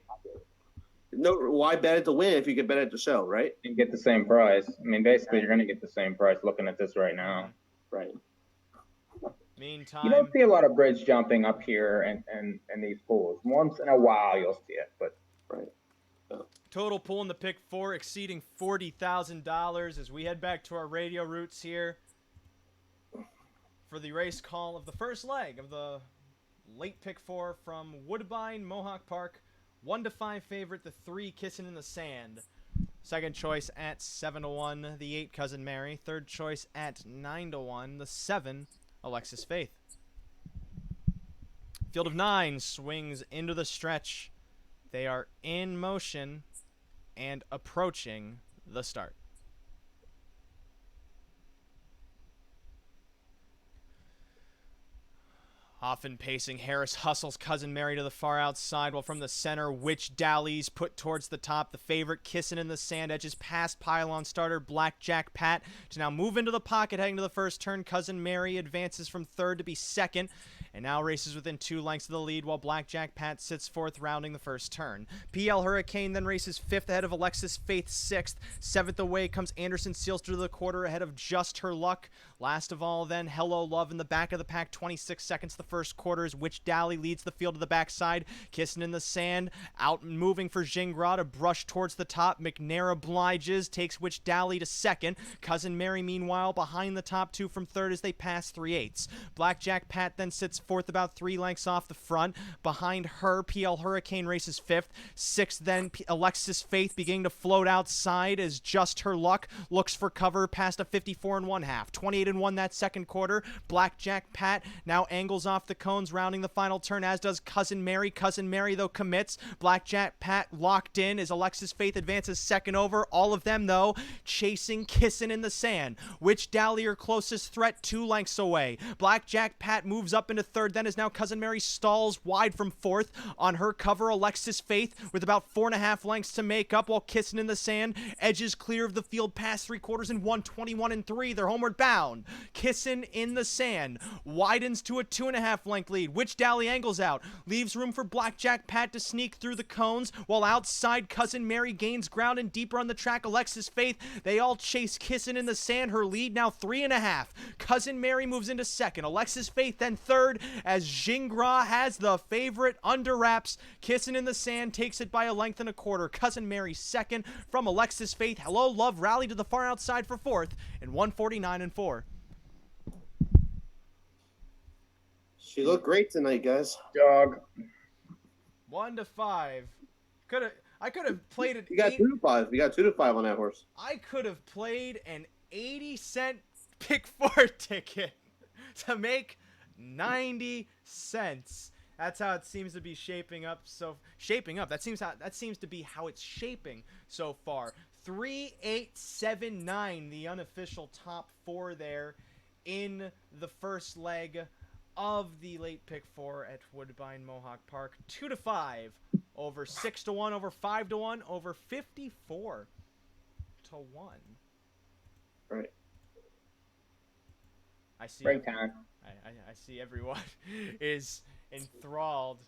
No, why bet it to win if you could bet it to show, right? And get the same price. I mean, basically, you're going to get the same price looking at this right now. Right. Meantime, you don't see a lot of bridge jumping up here and these pools. Once in a while, you'll see it, but right. Total pool in the pick 4 exceeding $40,000 as we head back to our radio roots here for the race call of the first leg of the late pick 4 from Woodbine, Mohawk Park. 1-5 favorite, the 3 kissing in the sand. Second choice at 7-1, the 8 Cousin Mary. Third choice at 9-1, the 7 Alexis Faith. Field of 9 swings into the stretch. They are in motion and approaching the start. Often pacing, Harris hustles Cousin Mary to the far outside, while from the center, Witch Dally's put towards the top. The favorite kissing in the sand, edges past pylon starter Blackjack Pat to now move into the pocket heading to the first turn. Cousin Mary advances from third to be second, and now races within 2 lengths of the lead, while Blackjack Pat sits fourth, rounding the first turn. PL Hurricane then races fifth ahead of Alexis Faith sixth. Seventh away comes Anderson Seals through the quarter ahead of Just Her Luck. Last of all, then, Hello Love in the back of the pack, 26 seconds the first quarters. Witch Dally leads the field to the backside. Kissing in the sand, out and moving for Jingra to brush towards the top. McNair obliges, takes Witch Dally to second. Cousin Mary, meanwhile, behind the top 2 from third as they pass 3/8. Blackjack Pat then sits fourth, about 3 lengths off the front. Behind her, PL Hurricane races fifth. Sixth, then, Alexis Faith beginning to float outside as Just Her Luck looks for cover past a 54 1/2. 28-1 that second quarter. Blackjack Pat now angles off the cones, rounding the final turn, as does Cousin Mary. Cousin Mary, though, commits. Blackjack Pat locked in as Alexis Faith advances second over. All of them, though, chasing, kissing in the sand. Witch Dally, her closest threat, 2 lengths away. Blackjack Pat moves up into third, then is now Cousin Mary stalls wide from fourth. On her cover, Alexis Faith with about 4.5 lengths to make up, while kissing in the sand edges clear of the field past 3/4 in 1:21 3. They're homeward bound. Kissing in the sand widens to a 2.5 length lead. Witch Dally angles out, leaves room for Blackjack Pat to sneak through the cones, while outside Cousin Mary gains ground, and deeper on the track, Alexis Faith. They all chase Kissing in the sand. Her lead now 3.5. Cousin Mary moves into second. Alexis Faith then third, as Jingra has the favorite under wraps. Kissing in the sand takes it by a length and a quarter. Cousin Mary second from Alexis Faith. Hello Love rallied to the far outside for fourth in 1:49 4. She looked great tonight, guys. Dog. 1 to 5. I could have played it. You got 2 to 5. You got 2 to 5 on that horse. I could have played an 80-cent pick 4 ticket to make 90 cents. That's how it seems to be shaping up. That seems to be how it's shaping so far. 3-8-7-9, the unofficial top 4 there in the first leg of the late pick 4 at Woodbine Mohawk Park. 2 to 5 over 6 to 1 over 5 to 1 over 54 to 1. Right. I see. Break time. I see everyone is enthralled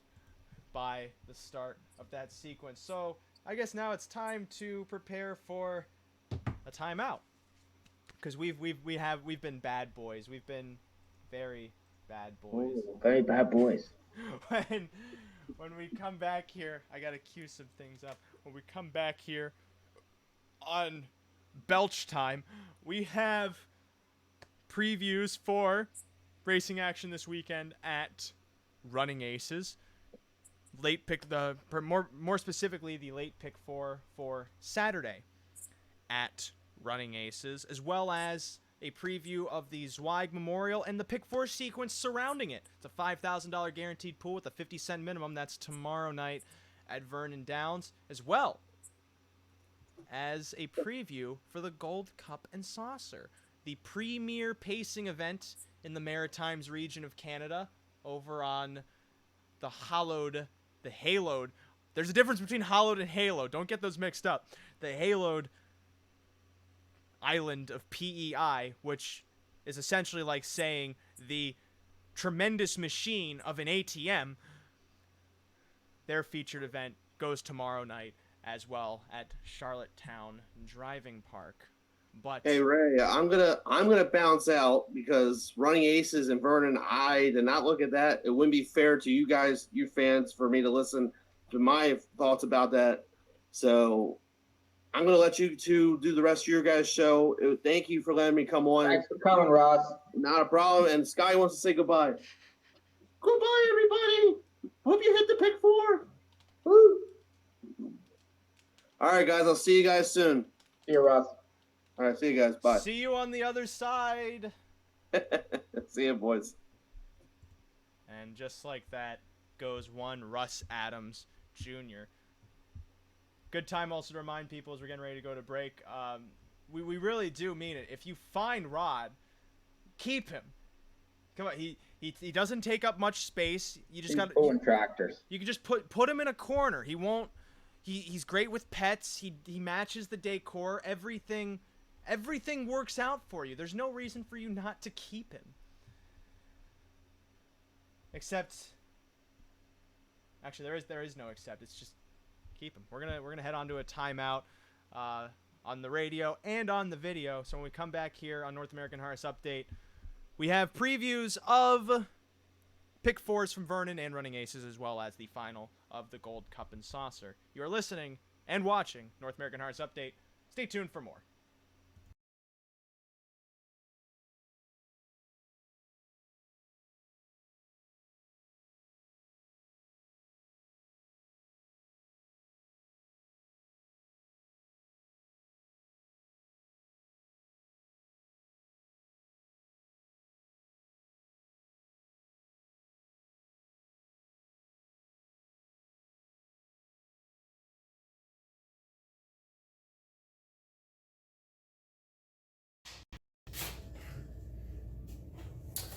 by the start of that sequence. So I guess now it's time to prepare for a timeout, because we've been bad boys. We've been very bad boys. Ooh, very bad boys. When we come back here, I gotta cue some things up. When we come back here on Belch time, we have previews for racing action this weekend at Running Aces. Late pick more specifically the late pick 4 for Saturday at Running Aces, as well as a preview of the Zweig Memorial and the pick 4 sequence surrounding it. It's a $5,000 guaranteed pool with a 50-cent minimum. That's tomorrow night at Vernon Downs, as well as a preview for the Gold Cup and Saucer, the premier pacing event in the Maritimes region of Canada, over on the haloed. There's a difference between haloed and halo. Don't get those mixed up. The haloed island of PEI, which is essentially like saying the tremendous machine of an ATM. Their featured event goes tomorrow night as well at Charlottetown Driving Park. But hey Ray, I'm gonna bounce out because Running Aces and Vernon, I did not look at that. It wouldn't be fair to you guys, you fans, for me to listen to my thoughts about that. So I'm gonna let you two do the rest of your guys' show. Thank you for letting me come on. Thanks for coming, Ross. Not a problem. And Sky wants to say goodbye. Goodbye, everybody. Hope you hit the pick 4. Woo. All right, guys. I'll see you guys soon. See you, Ross. All right, see you guys. Bye. see you on the other side. See you, boys. And just like that goes one Russ Adams Jr. Good time also to remind people as we're getting ready to go to break. We really do mean it. If you find Rod, keep him. Come on, He doesn't take up much space. You just He's got pulling tractors. you can just put him in a corner. He won't. He's great with pets. He matches the decor. Everything works out for you. There's no reason for you not to keep him. Except, actually, there is no except. It's just keep him. We're gonna head on to a timeout on the radio and on the video. So when we come back here on North American Harness Update, we have previews of Pick 4s from Vernon and Running Aces, as well as the final of the Gold Cup and Saucer. You're listening and watching North American Harness Update. Stay tuned for more.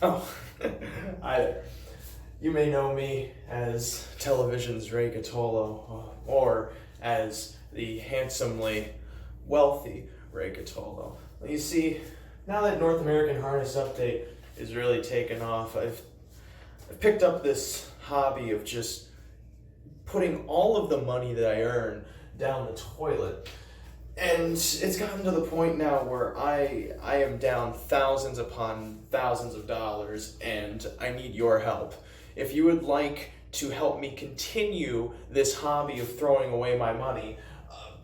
Oh, hi there. You may know me as television's Ray Gattolo, or as the handsomely wealthy Ray Gattolo. You see, now that North American Harness Update is really taken off, I've picked up this hobby of just putting all of the money that I earn down the toilet. And it's gotten to the point now where I am down thousands upon thousands of dollars, and I need your help. If you would like to help me continue this hobby of throwing away my money,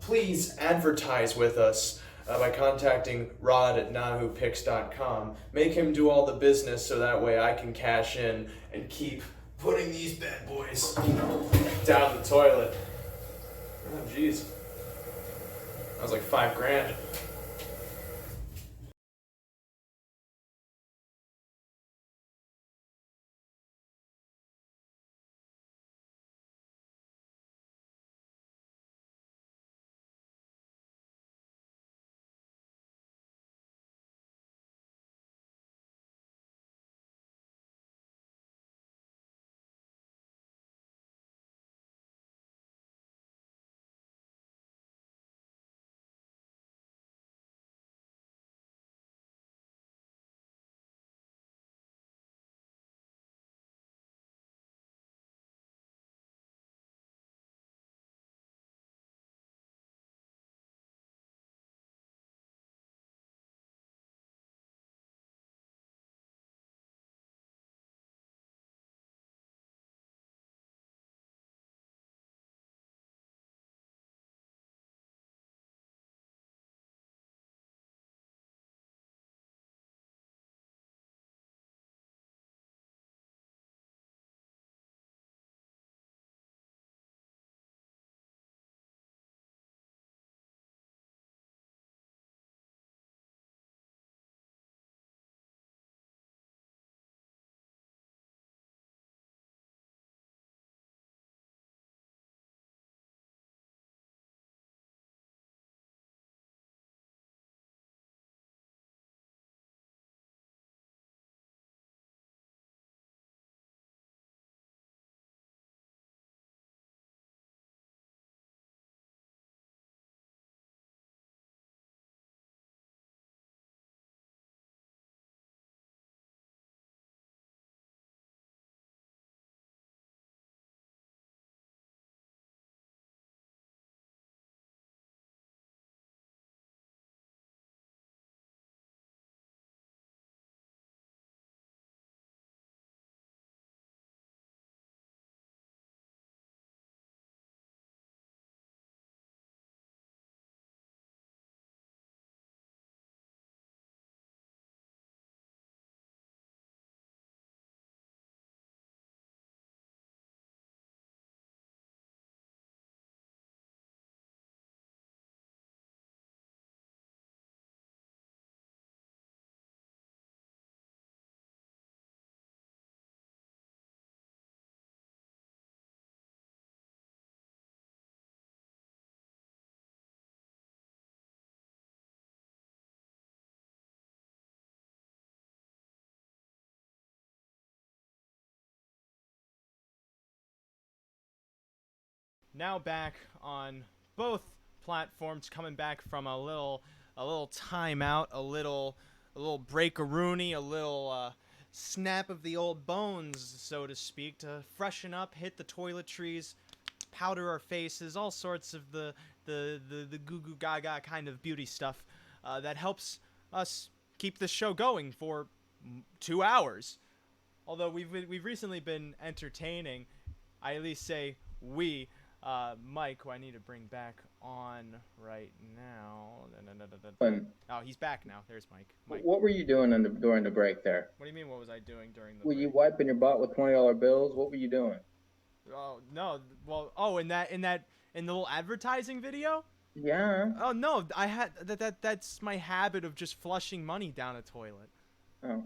please advertise with us by contacting Rod at NAHUPicks.com. Make him do all the business so that way I can cash in and keep putting these bad boys down the toilet. Oh, jeez. That was like $5,000. now back on both platforms, coming back from a little timeout, a little break-a-rooney, a little snap of the old bones, so to speak, to freshen up, hit the toiletries, powder our faces, all sorts of the goo goo gaga kind of beauty stuff that helps us keep the show going for 2 hours. Although we've recently been entertaining, I at least say we. Mike, who I need to bring back on right now. Oh, he's back now. There's Mike. What were you doing during the break there? What do you mean? What was I doing during the? Were break? you wiping your butt with $20 bills? What were you doing? Oh no! Well, in the little advertising video. Yeah. Oh no! I had that's my habit of just flushing money down a toilet. Oh.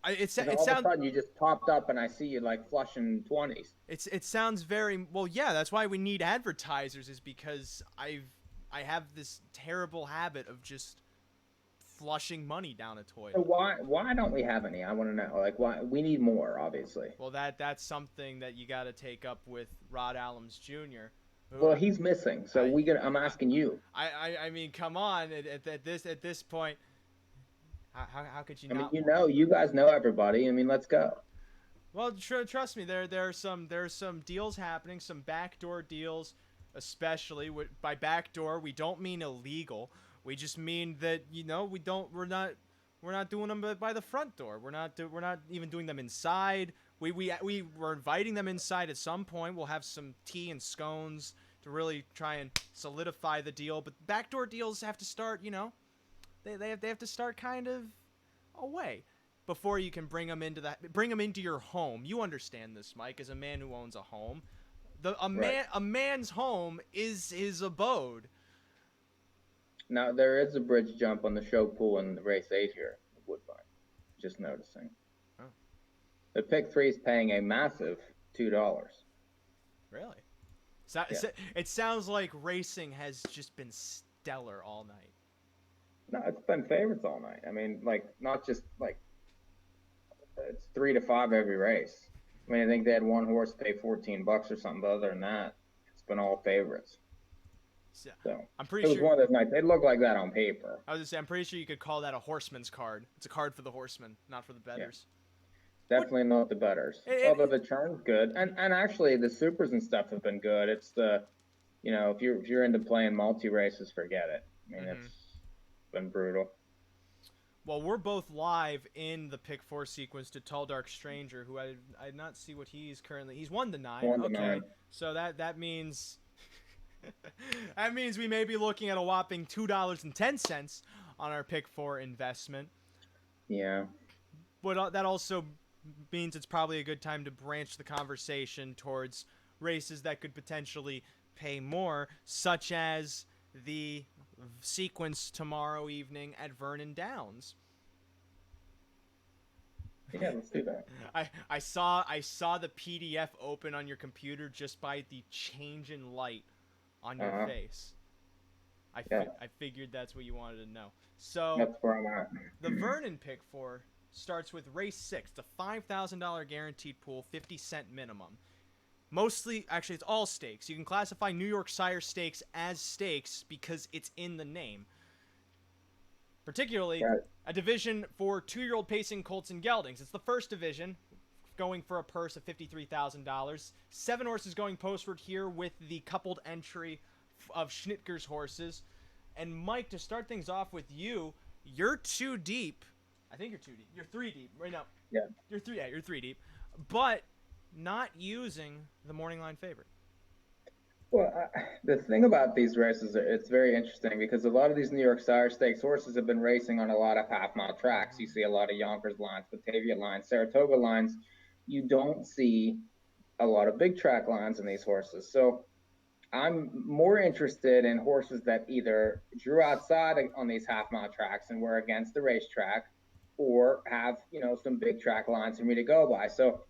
It all of a sudden you just popped up and I see you like flushing 20s. It sounds very well. Yeah, that's why we need advertisers, is because I have this terrible habit of just flushing money down a toilet. So why don't we have any? I want to know. Like, why we need more, obviously. Well, that's something that you got to take up with Rod Allums Jr. Well, he's missing, so I'm asking you. I mean, come on. At this point, how could you not? I mean, you guys know everybody. I mean, let's go. Well, trust me. There are some deals happening, some backdoor deals, especially. By backdoor, we don't mean illegal. We just mean that we're not doing them by the front door. We're not even doing them inside. We're inviting them inside at some point. We'll have some tea and scones to really try and solidify the deal. But backdoor deals have to start. They have to start kind of away before you can bring them into your home. You understand this, Mike, as a man who owns a home. A man's home is his abode. Now, there is a bridge jump on the show pool in the race 8 here at Woodbine. Just noticing. Oh. The pick 3 is paying a massive $2. Really? Yeah. It sounds like racing has just been stellar all night. No, it's been favorites all night. I mean, not just it's 3 to 5 every race. I mean, I think they had one horse pay $14 or something, but other than that, it's been all favorites. So I'm pretty sure it was one of those nights. They look like that on paper. I was gonna say, I'm pretty sure you could call that a horseman's card. It's a card for the horseman, not for the bettors. Yeah. Definitely not the bettors. Although the turn's good, and actually the supers and stuff have been good. It's the, if you're into playing multi races, forget it. I mean, it's been brutal. Well, we're both live in the pick 4 sequence to Tall Dark Stranger, who I did not see what he's 1 to 9. 1 to okay, 9. So that means. That means we may be looking at a whopping $2.10 on our pick 4 investment. Yeah. But that also means it's probably a good time to branch the conversation towards races that could potentially pay more, such as the sequence tomorrow evening at Vernon Downs. Yeah, let's do that. I saw the PDF open on your computer just by the change in light on your face. I figured that's what you wanted to know. So that's where I'm at. The Vernon pick 4 starts with race 6, the $5,000 guaranteed pool, 50-cent minimum. Mostly, actually, it's all stakes. You can classify New York Sire Stakes as stakes because it's in the name. Particularly, a division for 2-year-old pacing colts and geldings. It's the first division, going for a purse of $53,000. 7 horses going postward here with the coupled entry of Schnitger's horses. And Mike, to start things off with you're 2 deep. I think you're 2 deep. You're 3 deep right now. Yeah. You're 3 deep. But not using the morning line favorite. Well, the thing about these races, it's very interesting because a lot of these New York Sire Stakes horses have been racing on a lot of half-mile tracks. You see a lot of Yonkers lines, Batavia lines, Saratoga lines. You don't see a lot of big track lines in these horses. So I'm more interested in horses that either drew outside on these half-mile tracks and were against the racetrack, or have, some big track lines for me to go by. So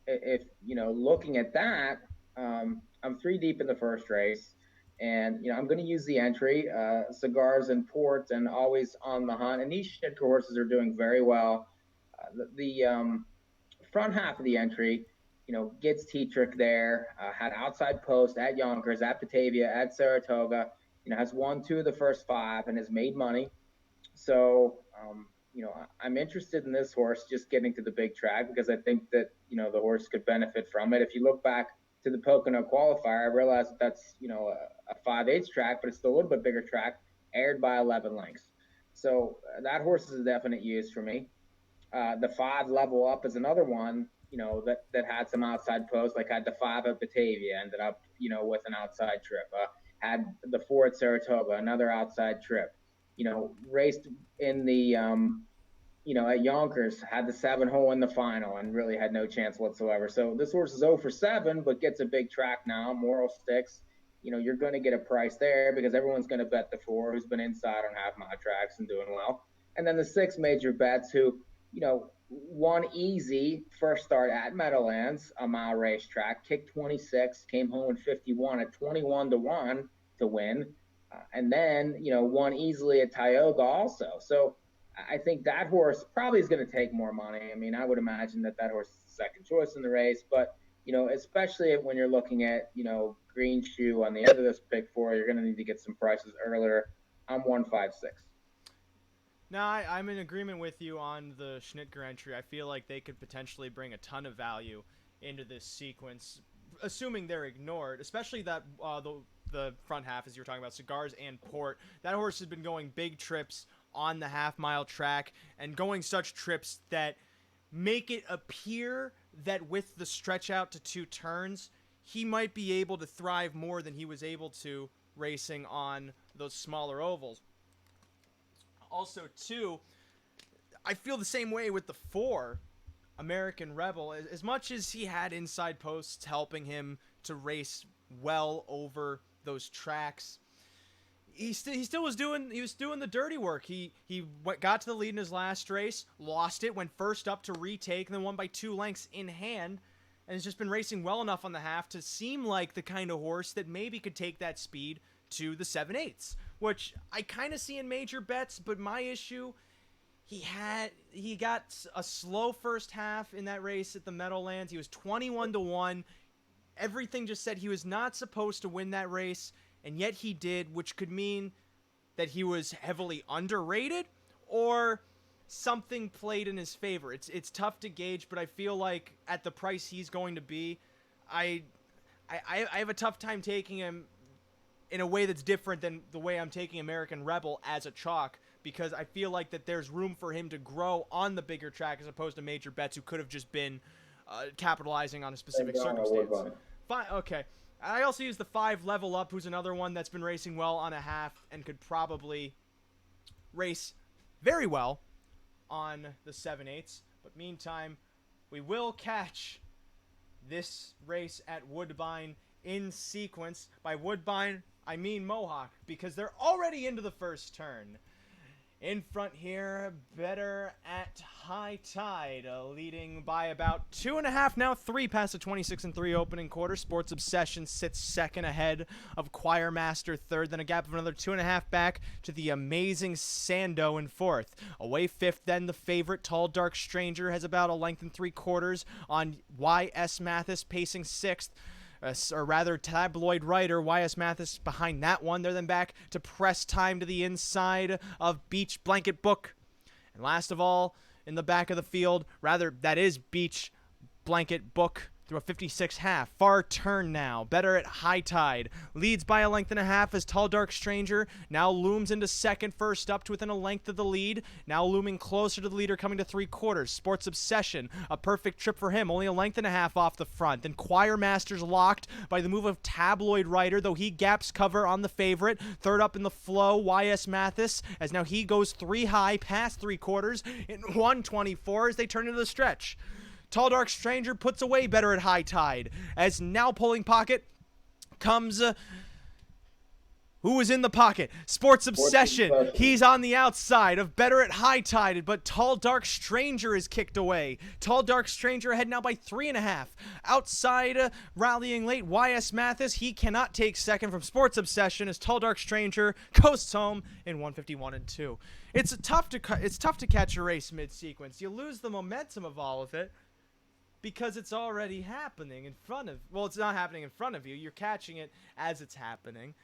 if, looking at that, I'm 3 deep in the first race, and, I'm going to use the entry, Cigars and Port, and Always on the Hunt. And these Schnitger horses are doing very well. The front half of the entry, gets T-Trick there, had outside post at Yonkers, at Batavia, at Saratoga, has won 2 of the first 5 and has made money. So, I'm interested in this horse just getting to the big track because I think that, the horse could benefit from it. If you look back to the Pocono qualifier, I realize that that's, a 5/8 track, but it's still a little bit bigger track, aired by 11 lengths. So that horse is a definite use for me. The 5 Level Up is another one, that had some outside posts, like had the 5 at Batavia, ended up, with an outside trip. Had the 4 at Saratoga, another outside trip. Raced in the, at Yonkers, had the 7-hole in the final and really had no chance whatsoever. So this horse is 0 for 7, but gets a big track now. Moral sticks. You're going to get a price there because everyone's going to bet the 4 who's been inside on half mile tracks and doing well. And then the 6 major bets who, won easy first start at Meadowlands, a mile racetrack, kicked 26, came home in 51 at 21 to 1 to win. And then, won easily at Tioga also. So I think that horse probably is going to take more money. I mean, I would imagine that horse is the second choice in the race, but, especially when you're looking at, Green Shoe on the end of this pick 4, you're going to need to get some prices earlier. I'm 156. No, I'm in agreement with you on the Schnitger entry. I feel like they could potentially bring a ton of value into this sequence, assuming they're ignored, especially that the front half, as you were talking about, Cigars and Port. That horse has been going big trips on the half-mile track and going such trips that make it appear that with the stretch out to 2 turns, he might be able to thrive more than he was able to racing on those smaller ovals. Also, too, I feel the same way with the 4, American Rebel. As much as he had inside posts helping him to race well over those tracks, he still was doing the dirty work. He got to the lead in his last race, lost it, went first up to retake, and then won by 2 lengths in hand, and has just been racing well enough on the half to seem like the kind of horse that maybe could take that speed to the 7/8, which I kind of see in major bets, but my issue, he got a slow first half in that race at the Meadowlands. He was 21 to 1. Everything just said he was not supposed to win that race, and yet he did, which could mean that he was heavily underrated or something played in his favor. It's tough to gauge, but I feel like at the price he's going to be, I have a tough time taking him in a way that's different than the way I'm taking American Rebel as a chalk, because I feel like that there's room for him to grow on the bigger track as opposed to major bets who could have just been capitalizing on a specific circumstance. Fine, okay. I also use the 5 Level Up, who's another one that's been racing well on a half and could probably race very well on the 7/8. But meantime, we will catch this race at Woodbine in sequence. By Woodbine, I mean Mohawk, because they're already into the first turn. In front here, Better at High Tide, leading by about 2.5, now 3 past the 26-3 opening quarter. Sports Obsession sits second ahead of Choir Master third, then a gap of another 2.5 back to the Amazing Sando in fourth. Away fifth, then the favorite, Tall Dark Stranger, has about a length and 3/4 on Y.S. Mathis, pacing sixth. Or rather, Tabloid Writer, Y.S. Mathis behind that one. They're then back to press time to the inside of Beach Blanket Book. And last of all, in the back of the field, rather, that is Beach Blanket Book through a 56 half. Far turn now. Better at High Tide. Leads by a length and a half as Tall Dark Stranger now looms into second, first up to within a length of the lead. Now looming closer to the leader, coming to 3/4. Sports Obsession, a perfect trip for him. Only a length and a half off the front. Then Choir Master's locked by the move of Tabloid Writer, though he gaps cover on the favorite. Third up in the flow, Y.S. Mathis, as now he goes 3 high, past 3/4 in 1:24 as they turn into the stretch. Tall Dark Stranger puts away Better at High Tide, as now pulling pocket comes who was in the pocket? Sports Obsession. He's on the outside of Better at High Tide, but Tall Dark Stranger is kicked away. Tall Dark Stranger ahead now by 3.5. Outside, rallying late, Y.S. Mathis. He cannot take second from Sports Obsession as Tall Dark Stranger coasts home in 1:51.2. It's tough to catch a race mid-sequence. You lose the momentum of all of it. because it's already happening in front of, well, it's not happening in front of you. You're catching it as it's happening.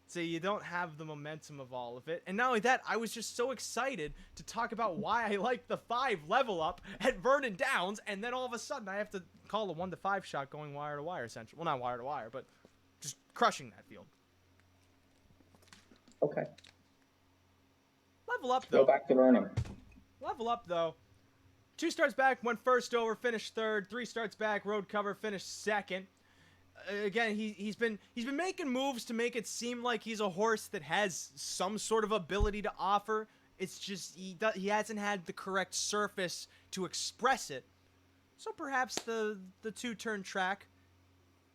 So you don't have the momentum of all of it. And not only that, I was just so excited to talk about why I like the 5 level up at Vernon Downs, and then all of a sudden I have to call a 1 to 5 shot going wire to wire, essentially. Well, not wire to wire, but just crushing that field. Okay. Level up, though. Go back to Vernon. Level up, though. 2 starts back, went first over, finished third. 3 starts back, road cover, finished second. Again, he's been making moves to make it seem like he's a horse that has some sort of ability to offer. It's just he hasn't had the correct surface to express it. So perhaps the 2-turn track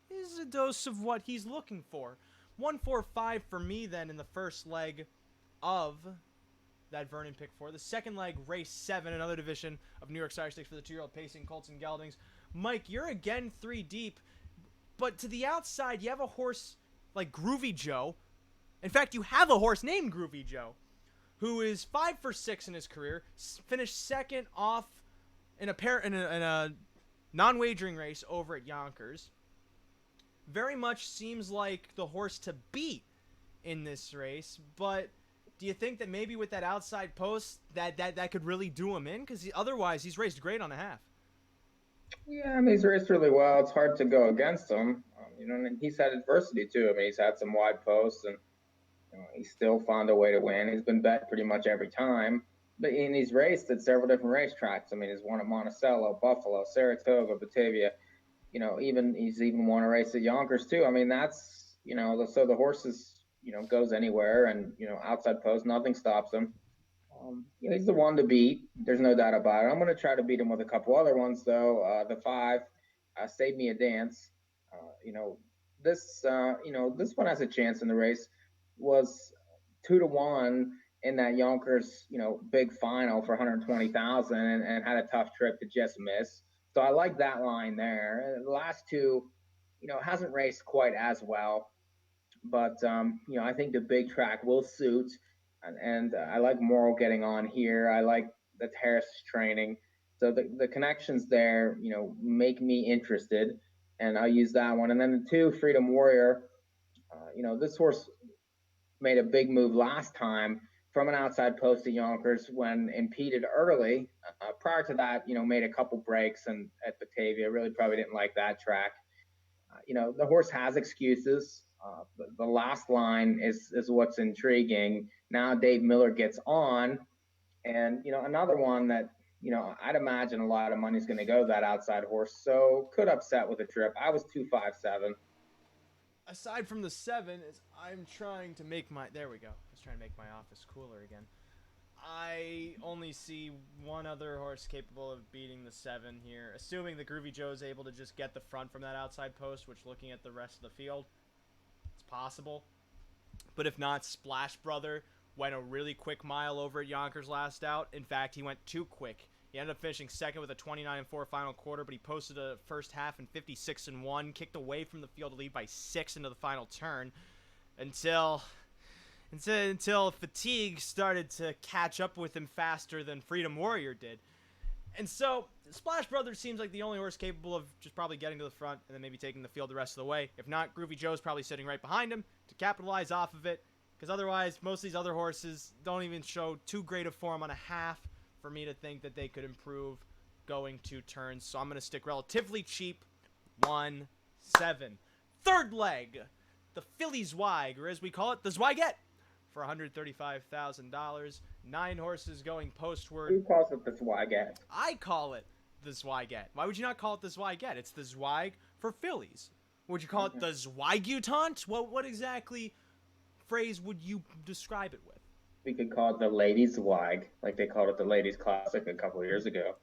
is a dose of what he's looking for. 1-4-5 for me then in the first leg of that Vernon pick 4. The second leg, race 7, another division of New York Sire Stakes for the 2-year-old pacing Colts and Geldings. Mike, you're again 3 deep. But to the outside, you have a horse like Groovy Joe. In fact, you have a horse named Groovy Joe, who is 5 for 6 in his career, finished second off in a non-wagering race over at Yonkers. Very much seems like the horse to beat in this race, but do you think that maybe with that outside post that could really do him in? Because otherwise, he's raced great on a half. Yeah, I mean, he's raced really well. It's hard to go against him. And he's had adversity too. I mean, he's had some wide posts, and he's still found a way to win. He's been bet pretty much every time. But he's raced at several different racetracks. I mean, he's won at Monticello, Buffalo, Saratoga, Batavia. He's even won a race at Yonkers too. I mean, that's so the horse is goes anywhere, and outside post, nothing stops him. He's the one to beat. There's no doubt about it. I'm going to try to beat him with a couple other ones, though. The 5, Save Me a Dance. This one has a chance in the race. Was 2-1 in that Yonkers, big final for 120,000, and had a tough trip to just miss. So I like that line there. And the last 2, hasn't raced quite as well, but I think the big track will suit. And I like Morrill getting on here. I like that Harris is training. So the connections there, make me interested. And I'll use that one. And then the 2, Freedom Warrior. This horse made a big move last time from an outside post to Yonkers when impeded early. Prior to that, made a couple breaks and at Batavia. Really probably didn't like that track. The horse has excuses. The last line is what's intriguing. Now Dave Miller gets on, and another one that I'd imagine a lot of money's going to go that outside horse, so could upset with a trip. I was 2-5-7. Aside from the 7, I'm trying to make my office cooler again. I only see one other horse capable of beating the 7 here, assuming that Groovy Joe is able to just get the front from that outside post, which looking at the rest of the field, it's possible. But if not, Splash Brother went a really quick mile over at Yonkers last out. In fact, he went too quick. He ended up finishing second with a 29-4 final quarter, but he posted a first half in 56-1, kicked away from the field to lead by 6 into the final turn until fatigue started to catch up with him faster than Freedom Warrior did. And so Splash Brothers seems like the only horse capable of just probably getting to the front and then maybe taking the field the rest of the way. If not, Groovy Joe's probably sitting right behind him to capitalize off of it, because otherwise most of these other horses don't even show too great a form on a half for me to think that they could improve going 2 turns. So I'm going to stick relatively cheap, 1-7. Third leg, the Philly Zweig, or as we call it, the Zweigette, for $135,000. 9 horses going postward. Who calls it the Zweigette? I call it the Zweigette. Why would you not call it the Zweigette? It's the Zweig for fillies. Would you call it the Zweigutant? What exactly phrase would you describe it with? We could call it the Ladies Zweig, like they called it the Ladies Classic a couple of years ago.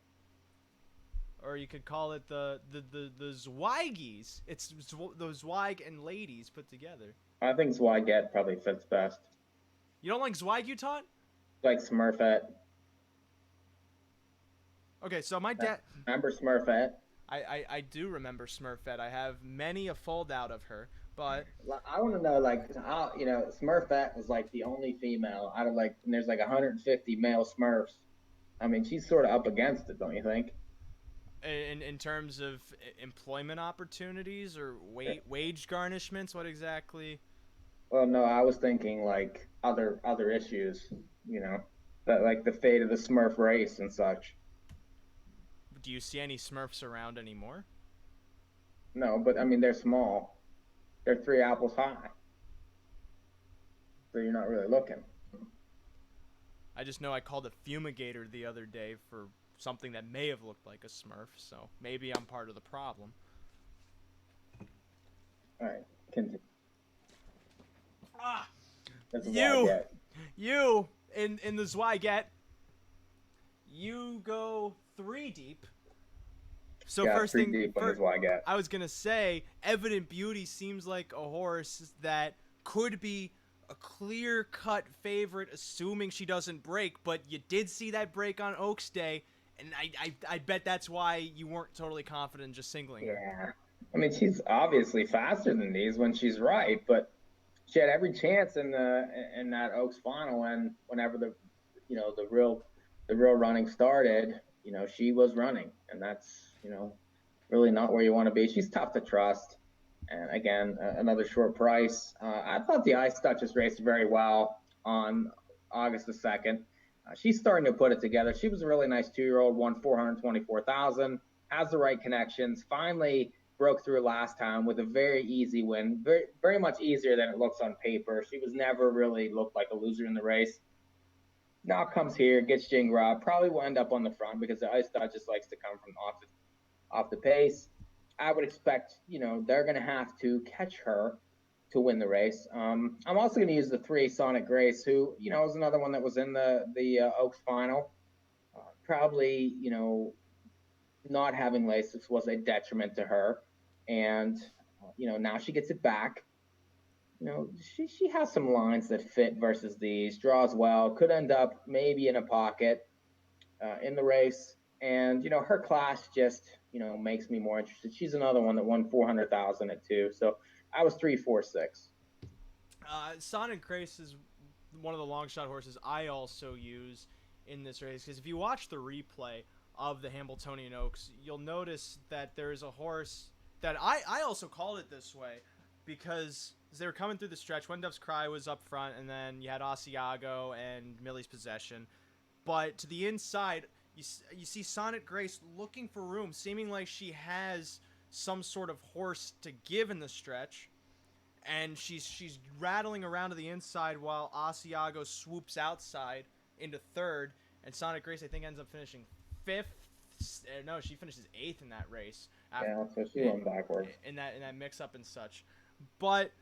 Or you could call it the Zweigies. It's the Zweig and Ladies put together. I think Zweigette probably fits best. You don't like Zweigutant? Like Smurfette. Okay, so my dad... Remember Smurfette? I do remember Smurfette. I have many a fold out of her, but... I want to know, how, Smurfette was, the only female out of, and there's, 150 male Smurfs. I mean, she's sort of up against it, don't you think? In terms of employment opportunities or wage garnishments, what exactly? Well, no, I was thinking like other issues, you know, that like the fate of the Smurf race and such. Do you see any Smurfs around anymore? No, but I mean they're small. They're 3 apples high. So you're not really looking. I just know I called a fumigator the other day for something that may have looked like a Smurf, so maybe I'm part of the problem. All right, continue. Ah, That's what I get. you in the Zweigette, you go 3 deep. So Yeah, first 3 thing, deep is what I get. I was gonna say, Evident Beauty seems like a horse that could be a clear-cut favorite, assuming she doesn't break. But you did see that break on Oaks Day, and I bet that's why you weren't totally confident in just singling her. Yeah, I mean she's obviously faster than these when she's right, but she had every chance in that Oaks final, and whenever the real running started, she was running, and that's really not where you want to be. She's tough to trust, and again, another short price. I thought the Ice Duchess raced very well on August the 2nd. She's starting to put it together. She was a really nice 2-year-old, won 424,000, has the right connections. Finally broke through last time with a very easy win, very very much easier than it looks on paper. She was never really looked like a loser in the race. Now comes here, gets Jingra, probably will end up on the front because the Ice Duchess likes to come from off the pace. I would expect, they're going to have to catch her to win the race. I'm also going to use the 3 Sonic Grace, who, is another one that was in the Oaks final. Probably, not having Lasix was a detriment to her. And, now she gets it back. She has some lines that fit versus these, draws well, could end up maybe in a pocket in the race. And, her class just, makes me more interested. She's another one that won 400,000 at 2. So I was 3, 4, 6. Sonic Grace is one of the long shot horses I also use in this race, because if you watch the replay of the Hambletonian Oaks, you'll notice that there's a horse that I also called it this way because as they were coming through the stretch, When Doves Cry was up front, and then you had Asiago and Millie's Possession. But to the inside, you see Sonic Grace looking for room, seeming like she has some sort of horse to give in the stretch. And she's rattling around to the inside while Asiago swoops outside into 3rd. And Sonic Grace, I think, ends up finishing 5th. No, she finishes 8th in that race. Yeah, so she went backwards. In that mix-up and such. But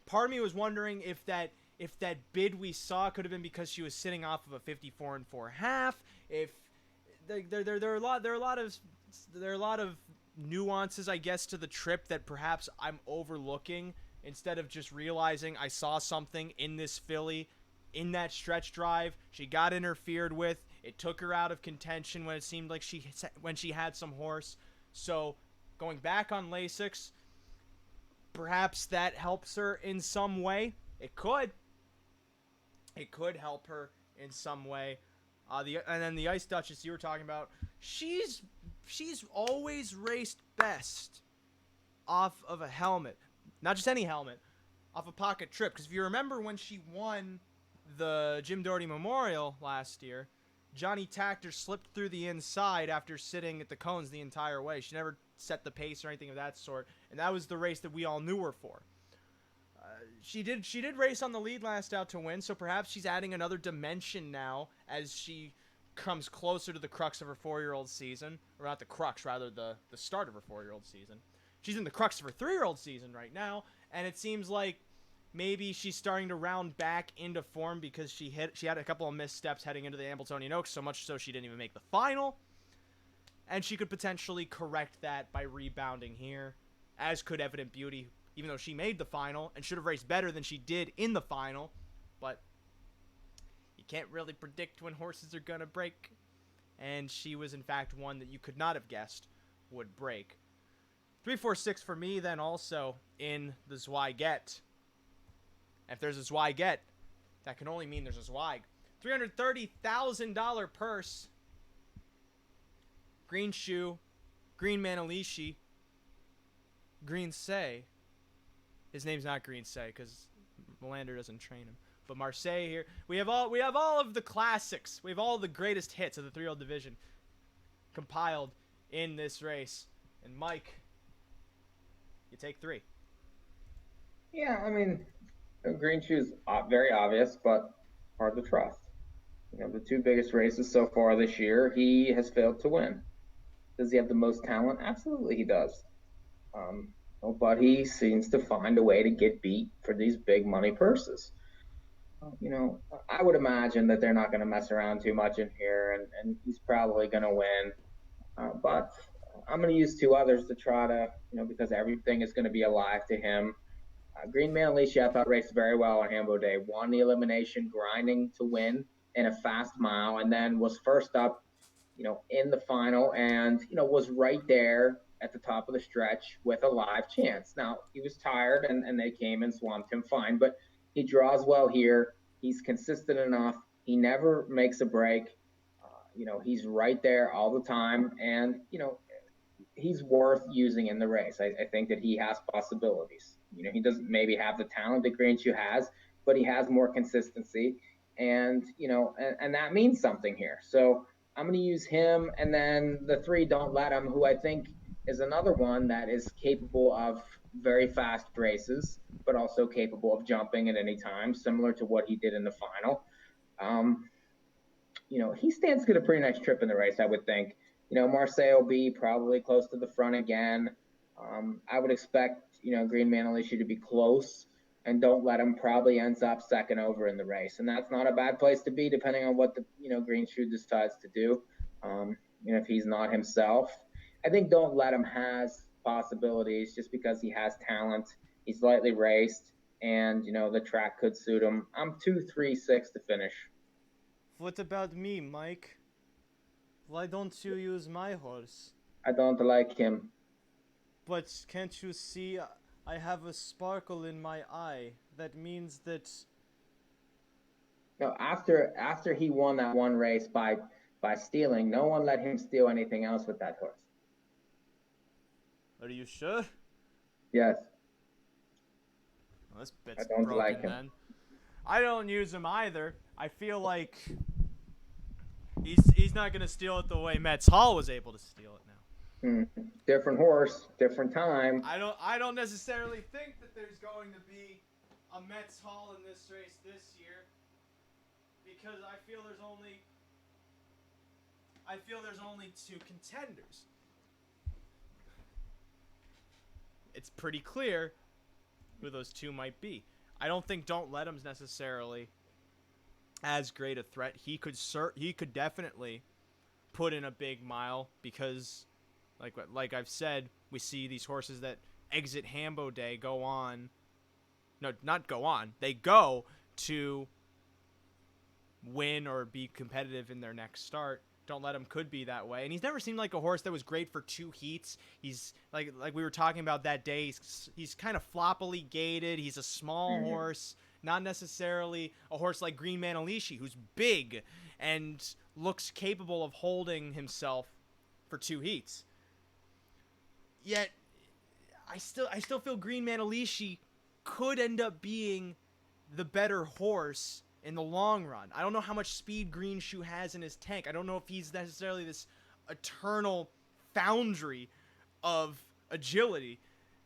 part of me was wondering if that bid we saw could have been because she was sitting off of a 54 and 4.5. If there are a lot of nuances, I guess, to the trip that perhaps I'm overlooking instead of just realizing I saw something in this filly in that stretch drive. She got interfered with. It took her out of contention when it seemed like when she had some horse. So going back on Lasix, perhaps that helps her in some way. It could help her in some way. And then the Ice Duchess you were talking about, she's always raced best off of a helmet. Not just any helmet, off a pocket trip. Because if you remember when she won the Jim Doherty Memorial last year, Johnny Tactor slipped through the inside after sitting at the cones the entire way. She never set the pace or anything of that sort, and that was the race that we all knew her for. She did race on the lead last out to win, so perhaps she's adding another dimension now as she comes closer to the crux of her 4-year-old season. Or not the crux, rather the start of her 4-year-old season. She's in the crux of her 3-year-old season right now, and it seems like maybe she's starting to round back into form because she had a couple of missteps heading into the Hambletonian Oaks, so much so she didn't even make the final. And she could potentially correct that by rebounding here, as could Evident Beauty, even though she made the final and should have raced better than she did in the final. But you can't really predict when horses are going to break. And she was, in fact, one that you could not have guessed would break. 3, 4, 6 for me then also in the Zweigette. If there's a Zweigette, that can only mean there's a Zweig. $330,000 purse. Green shoe. Green Manalishi, Green Say. His name's not Green Say because Melander doesn't train him. But Marseille here. We have all of the classics. We have all the greatest hits of the 3-year-old division compiled in this race. And Mike, you take 3. Yeah, I mean, Green Shoe's very obvious, but hard to trust. The 2 biggest races so far this year, he has failed to win. Does he have the most talent? Absolutely, he does. But he seems to find a way to get beat for these big money purses. I would imagine that they're not going to mess around too much in here, and he's probably going to win. But I'm going to use 2 others to try to, because everything is going to be alive to him. Green Manalishi, I thought, raced very well on Hambo Day. Won the elimination, grinding to win in a fast mile, and then was first up, in the final, and was right there at the top of the stretch with a live chance. Now he was tired, and they came and swamped him fine, but he draws well here. He's consistent enough. He never makes a break. He's right there all the time, and he's worth using in the race. I think that he has possibilities. He doesn't maybe have the talent that Greenshoe has, but he has more consistency, and and that means something here. So I'm going to use him, and then the 3, Don't Let Him, who I think is another one that is capable of very fast races, but also capable of jumping at any time, similar to what he did in the final. He stands to get a pretty nice trip in the race, I would think. Marseille will be probably close to the front again. I would expect, Green Manalishi to be close, and Don't Let Him probably ends up second over in the race. And that's not a bad place to be, depending on what the, Green Shoe decides to do. If he's not himself. I think Don't Let Him has possibilities just because he has talent. He's lightly raced, and, the track could suit him. I'm 2-3-6 to finish. What about me, Mike? Why don't you use my horse? I don't like him. But can't you see I have a sparkle in my eye? That means that... No, after he won that one race by stealing, no one let him steal anything else with that horse. Are you sure? Yes. Well, this bit's I don't broken, like him. then. I don't use him either. I feel like he's not gonna steal it the way Metz Hall was able to steal it now. Different horse, different time. I don't necessarily think that there's going to be a Metz Hall in this race this year, because I feel there's only 2 contenders. It's pretty clear who those 2 might be. I don't think Don't Let Him's necessarily as great a threat. He could definitely put in a big mile because, like I've said, we see these horses that exit Hambo Day go on. No, not go on. They go to win or be competitive in their next start. Don't Let Him could be that way, and he's never seemed like a horse that was great for 2 heats. He's like we were talking about that day. He's kind of floppily gaited. He's a small horse, not necessarily a horse like Green Manalishi, who's big and looks capable of holding himself for 2 heats. Yet, I still feel Green Manalishi could end up being the better horse in the long run. I don't know how much speed Green Shoe has in his tank. I don't know if he's necessarily this eternal foundry of agility.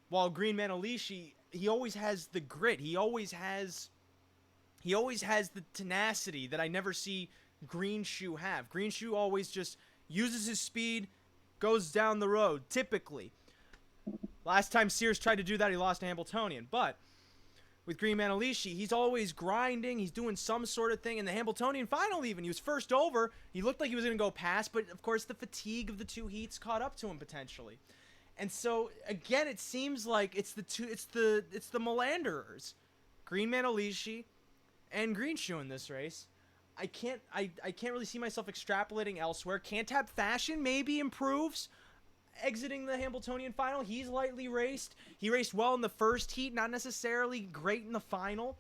While Green Manalishi, he always has the grit. He always has the tenacity that I never see Green Shoe have. Green Shoe always just uses his speed, goes down the road, typically. Last time Sears tried to do that, he lost to Hambletonian. But with Green Manalishi, he's always grinding. He's doing some sort of thing. In the Hambletonian final even, he was first over. He looked like he was going to go past, but of course the fatigue of the 2 heats caught up to him potentially. And so, again, it seems like it's the Melanderers. Green Manalishi and Green Shoe in this race. I can't really see myself extrapolating elsewhere. Cantab Fashion maybe improves. Exiting the Hambletonian final, he's lightly raced. He raced well in the first heat, not necessarily great in the final,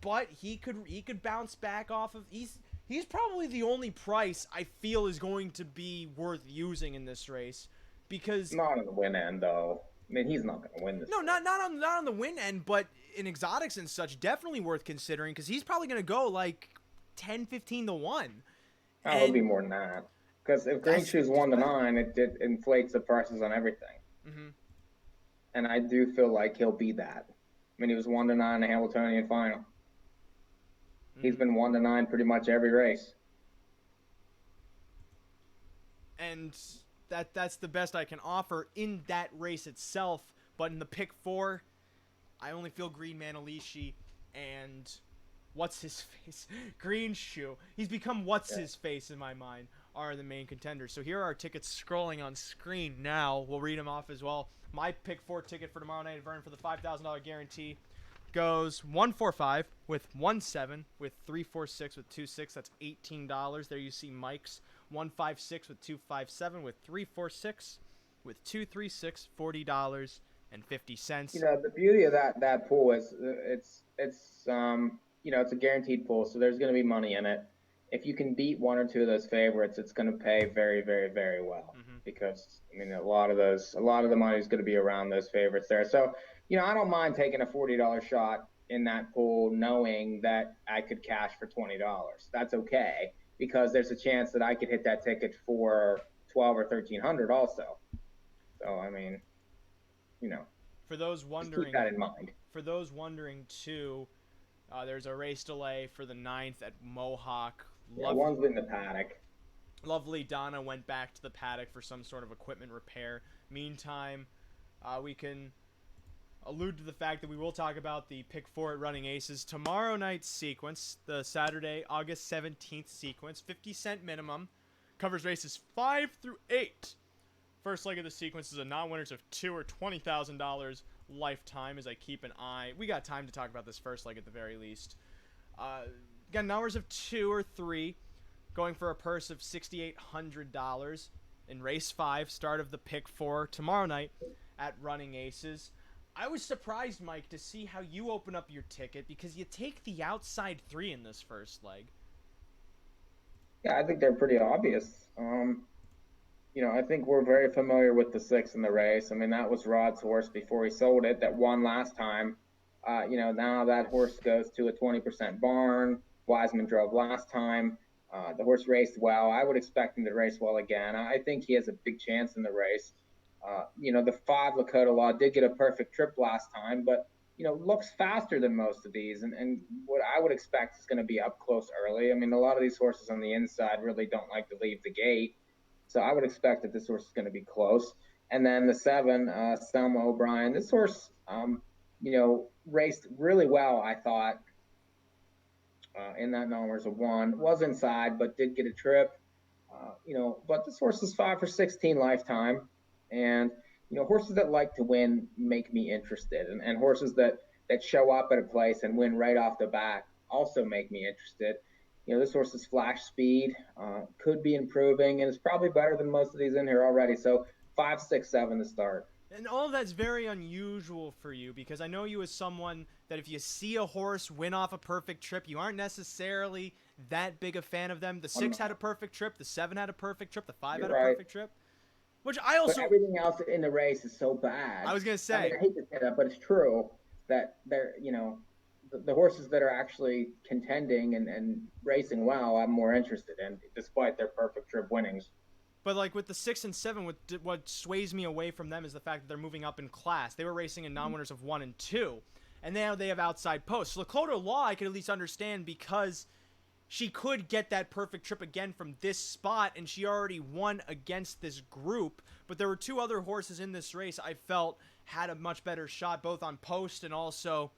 but he could bounce back off of. He's probably the only price I feel is going to be worth using in this race because Not on the win end, though. I mean, he's not going to win this. no, not on the win end, but in exotics and such, definitely worth considering because he's probably going to go like 10, 15 to 1. Oh, it'll be more than that. Because if Green Shoe's 1 to 9, it inflates the prices on everything. Mm-hmm. And I do feel like he'll be that. I mean, he was 1 to 9 in the Hamiltonian final. Mm-hmm. He's been 1 to 9 pretty much every race. And that's the best I can offer in that race itself. But in the pick 4, I only feel Green Manalishi and what's his face? Green Shoe. He's become what's his face in my mind are the main contenders. So here are our tickets scrolling on screen now. We'll read them off as well. My pick 4 ticket for tomorrow night at Vernon for the $5,000 guarantee goes 145 with 17 with 346 with 26. That's $18. There you see Mike's 156 with 257 with 346 with 236, $40.50. You know, the beauty of that pool is it's you know, it's a guaranteed pool, so there's going to be money in it. If you can beat one or two of those favorites, it's going to pay very, very, very well. Mm-hmm. Because I mean, a lot of the money is going to be around those favorites there. So, you know, I don't mind taking a $40 shot in that pool, knowing that I could cash for $20. That's okay, because there's a chance that I could hit that ticket for $1,200 or $1,300 also. So, I mean, you know, for those wondering, keep that in mind. For those wondering too, there's a race delay for the 9th at Mohawk. Yeah, one's in the paddock. Lovely Donna went back to the paddock for some sort of equipment repair. Meantime, we can allude to the fact that we will talk about the pick 4 at Running Aces tomorrow night's sequence, the Saturday, August 17th sequence, 50-cent minimum, covers races 5 through 8. First leg of the sequence is a non-winners of $2 or $20,000 lifetime as I keep an eye. We got time to talk about this first leg at the very least. Got numbers of 2 or 3, going for a purse of $6,800 in race 5, start of the pick 4 tomorrow night at Running Aces. I was surprised, Mike, to see how you open up your ticket because you take the outside 3 in this first leg. Yeah, I think they're pretty obvious. You know, I think we're very familiar with the 6 in the race. I mean, that was Rod's horse before he sold it that won last time. You know, now that horse goes to a 20% barn. Wiseman drove last time. The horse raced well. I would expect him to race well again. I think he has a big chance in the race. You know, the 5 Lakota Law did get a perfect trip last time, but, you know, looks faster than most of these. And what I would expect is going to be up close early. I mean, a lot of these horses on the inside really don't like to leave the gate. So I would expect that this horse is going to be close. And then the 7, Selma O'Brien, this horse, you know, raced really well, I thought, in that numbers of 1. Was inside, but did get a trip. You know, but this horse is 5 for 16 lifetime. And, you know, horses that like to win make me interested. And horses that show up at a place and win right off the bat also make me interested. You know, this horse's flash speed could be improving, and it's probably better than most of these in here already. So 5, 6, 7 to start. And all of that's very unusual for you because I know you as someone that if you see a horse win off a perfect trip, you aren't necessarily that big a fan of them. The 6 had a perfect trip. The 7 had a perfect trip. The 5 had a perfect trip. Which I also... But everything else in the race is so bad. I was going to say... I mean, I hate to say that, but it's true that they're, you know, the horses that are actually contending and racing well, I'm more interested in, despite their perfect trip winnings. But like with the 6 and 7, what sways me away from them is the fact that they're moving up in class. They were racing in non-winners of 1 and 2, and now they have outside posts. Lakota Law, I could at least understand because she could get that perfect trip again from this spot, and she already won against this group. But there were 2 other horses in this race I felt had a much better shot, both on post and also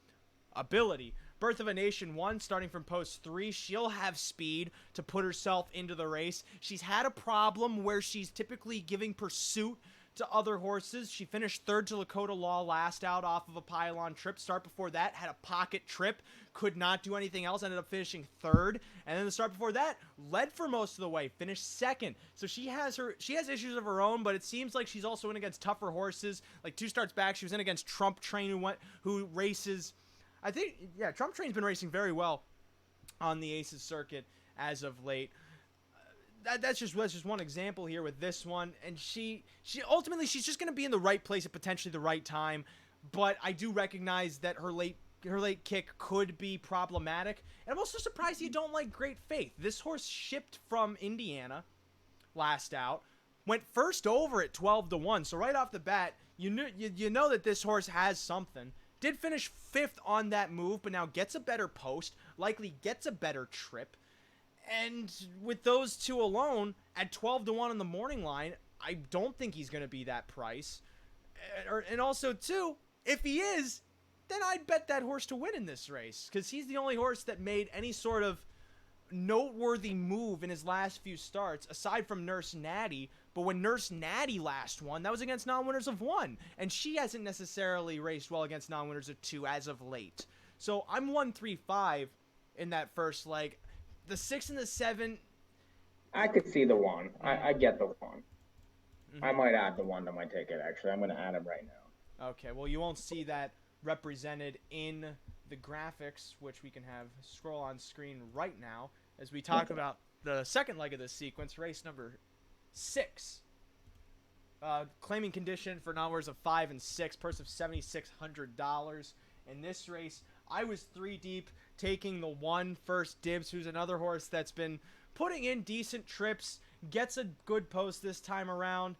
ability. Birth of a Nation 1, starting from post 3, she'll have speed to put herself into the race. She's had a problem where she's typically giving pursuit to other horses. She finished 3rd to Lakota Law last out off of a pylon trip. Start before that, had a pocket trip, could not do anything else, ended up finishing 3rd. And then the start before that, led for most of the way, finished 2nd. So she has issues of her own, but it seems like she's also in against tougher horses. Like 2 starts back, she was in against Trump Train who races... I think, yeah, Trump Train's been racing very well on the Aces circuit as of late. that's just one example here with this one. And she ultimately, she's just going to be in the right place at potentially the right time. But I do recognize that her late kick could be problematic. And I'm also surprised you don't like Great Faith. This horse shipped from Indiana last out, went first over at 12-1. So right off the bat, you know that this horse has something. Did finish 5th on that move, but now gets a better post, likely gets a better trip. And with those two alone, at 12-1 on the morning line, I don't think he's going to be that price. And also, too, if he is, then I'd bet that horse to win in this race, because he's the only horse that made any sort of noteworthy move in his last few starts, aside from Nurse Natty. But when Nurse Natty last won, that was against non-winners of 1, and she hasn't necessarily raced well against non-winners of 2 as of late. So I'm 1-3-5 in that first leg. The 6 and the 7. I could see the 1. I get the 1. Mm-hmm. I might add the 1 to my ticket, actually. I'm going to add him right now. Okay, well, you won't see that represented in the graphics, which we can have scroll on screen right now, as we talk about the second leg of this sequence, race number 6. Claiming condition for non-winners of 5 and 6, purse of $7,600. In this race, I was 3 deep, taking the 1 First Dibs, who's another horse that's been putting in decent trips, gets a good post this time around,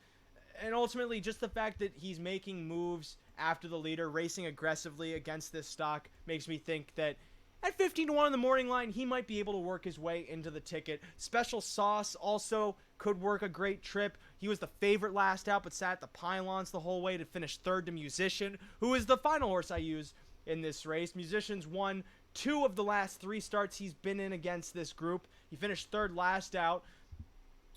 and ultimately just the fact that he's making moves after the leader, racing aggressively against this stock, makes me think that at 15-1 on the morning line, he might be able to work his way into the ticket. Special Sauce also could work a great trip. He was the favorite last out, but sat at the pylons the whole way to finish 3rd to Musician, who is the final horse I use in this race. Musician's won 2 of the last 3 starts he's been in against this group. He finished 3rd last out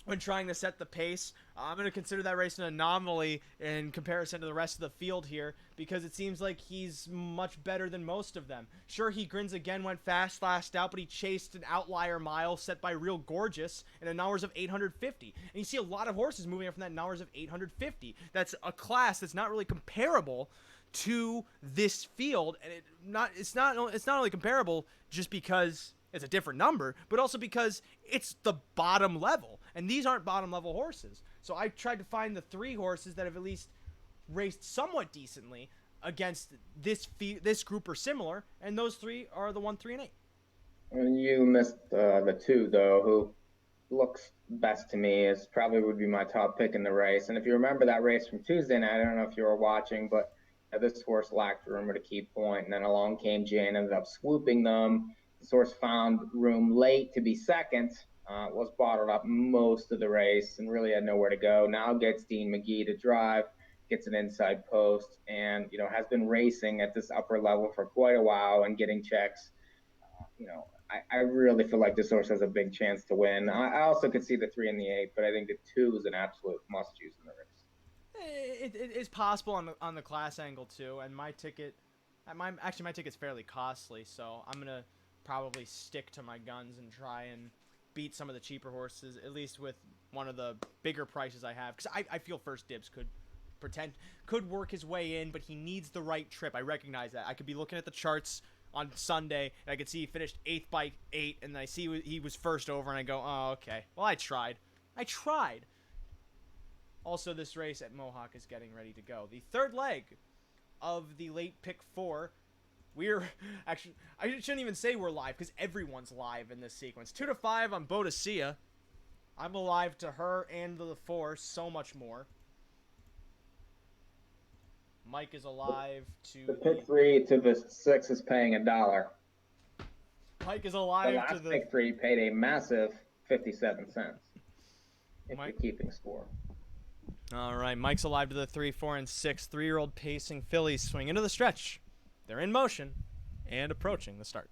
when trying to set the pace. I'm going to consider that race an anomaly in comparison to the rest of the field here, because it seems like he's much better than most of them. Sure, He Grins Again went fast last out, but he chased an outlier mile set by Real Gorgeous in an hours of 850. And you see a lot of horses moving up from that in hours of 850. That's a class that's not really comparable to this field, and it's not only comparable just because it's a different number, but also because it's the bottom level, and these aren't bottom level horses. So I tried to find the 3 horses that have at least raced somewhat decently against this group or similar, and those 3 are the 1, 3, and 8. And you missed the 2 though, who looks best to me, is probably would be my top pick in the race. And if you remember that race from Tuesday night, I don't know if you were watching, but this horse lacked room at a key point, and then along came Jane, ended up swooping them. This horse found room late to be second, was bottled up most of the race, and really had nowhere to go. Now gets Dean McGee to drive, gets an inside post, and has been racing at this upper level for quite a while and getting checks. I really feel like this horse has a big chance to win. I also could see the 3 and the 8, but I think the 2 is an absolute must-use in the race. It is possible on the class angle too, and my ticket's fairly costly, so I'm gonna probably stick to my guns and try and beat some of the cheaper horses, at least with one of the bigger prices I have, because I feel First Dibs could work his way in, but he needs the right trip. I recognize that. I could be looking at the charts on Sunday, and I could see he finished 8th by 8, and I see he was first over, and I go, oh, okay. Well, I tried. Also, this race at Mohawk is getting ready to go. The 3rd leg of the late pick 4. We're actually, I shouldn't even say we're live, because everyone's live in this sequence. 2-5 on Bodicea. I'm alive to her and the 4, so much more. Mike is alive to the pick 3 to the 6 is paying $1. Mike is alive to the pick 3 paid a massive 57 cents. If you're keeping score. All right, Mike's alive to the 3, 4, and 6. 3-year-old pacing fillies swing into the stretch. They're in motion and approaching the start.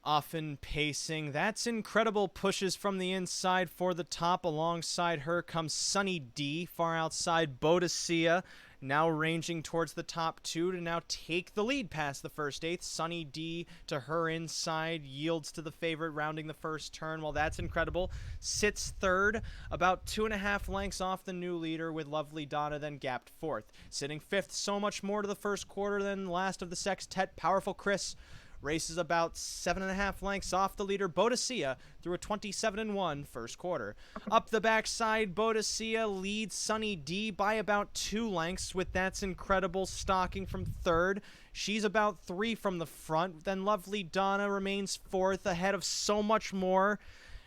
Often pacing. That's Incredible, pushes from the inside for the top. Alongside her comes Sunny D, far outside Bodicea. Now ranging towards the top 2 to now take the lead past the first 8th. Sunny D to her inside, yields to the favorite, rounding the first turn. While That's Incredible sits 3rd, about 2.5 lengths off the new leader, with Lovely Donna then gapped 4th. Sitting 5th, so much more to the first quarter than the last of the sextet. Powerful Chris Race is about 7.5 lengths off the leader, Boadicea, through a 27-1 first quarter. Up the backside, Boadicea leads Sunny D by about 2 lengths, with That's Incredible stalking from third. She's about 3 from the front. Then Lovely Donna remains fourth, ahead of So Much More.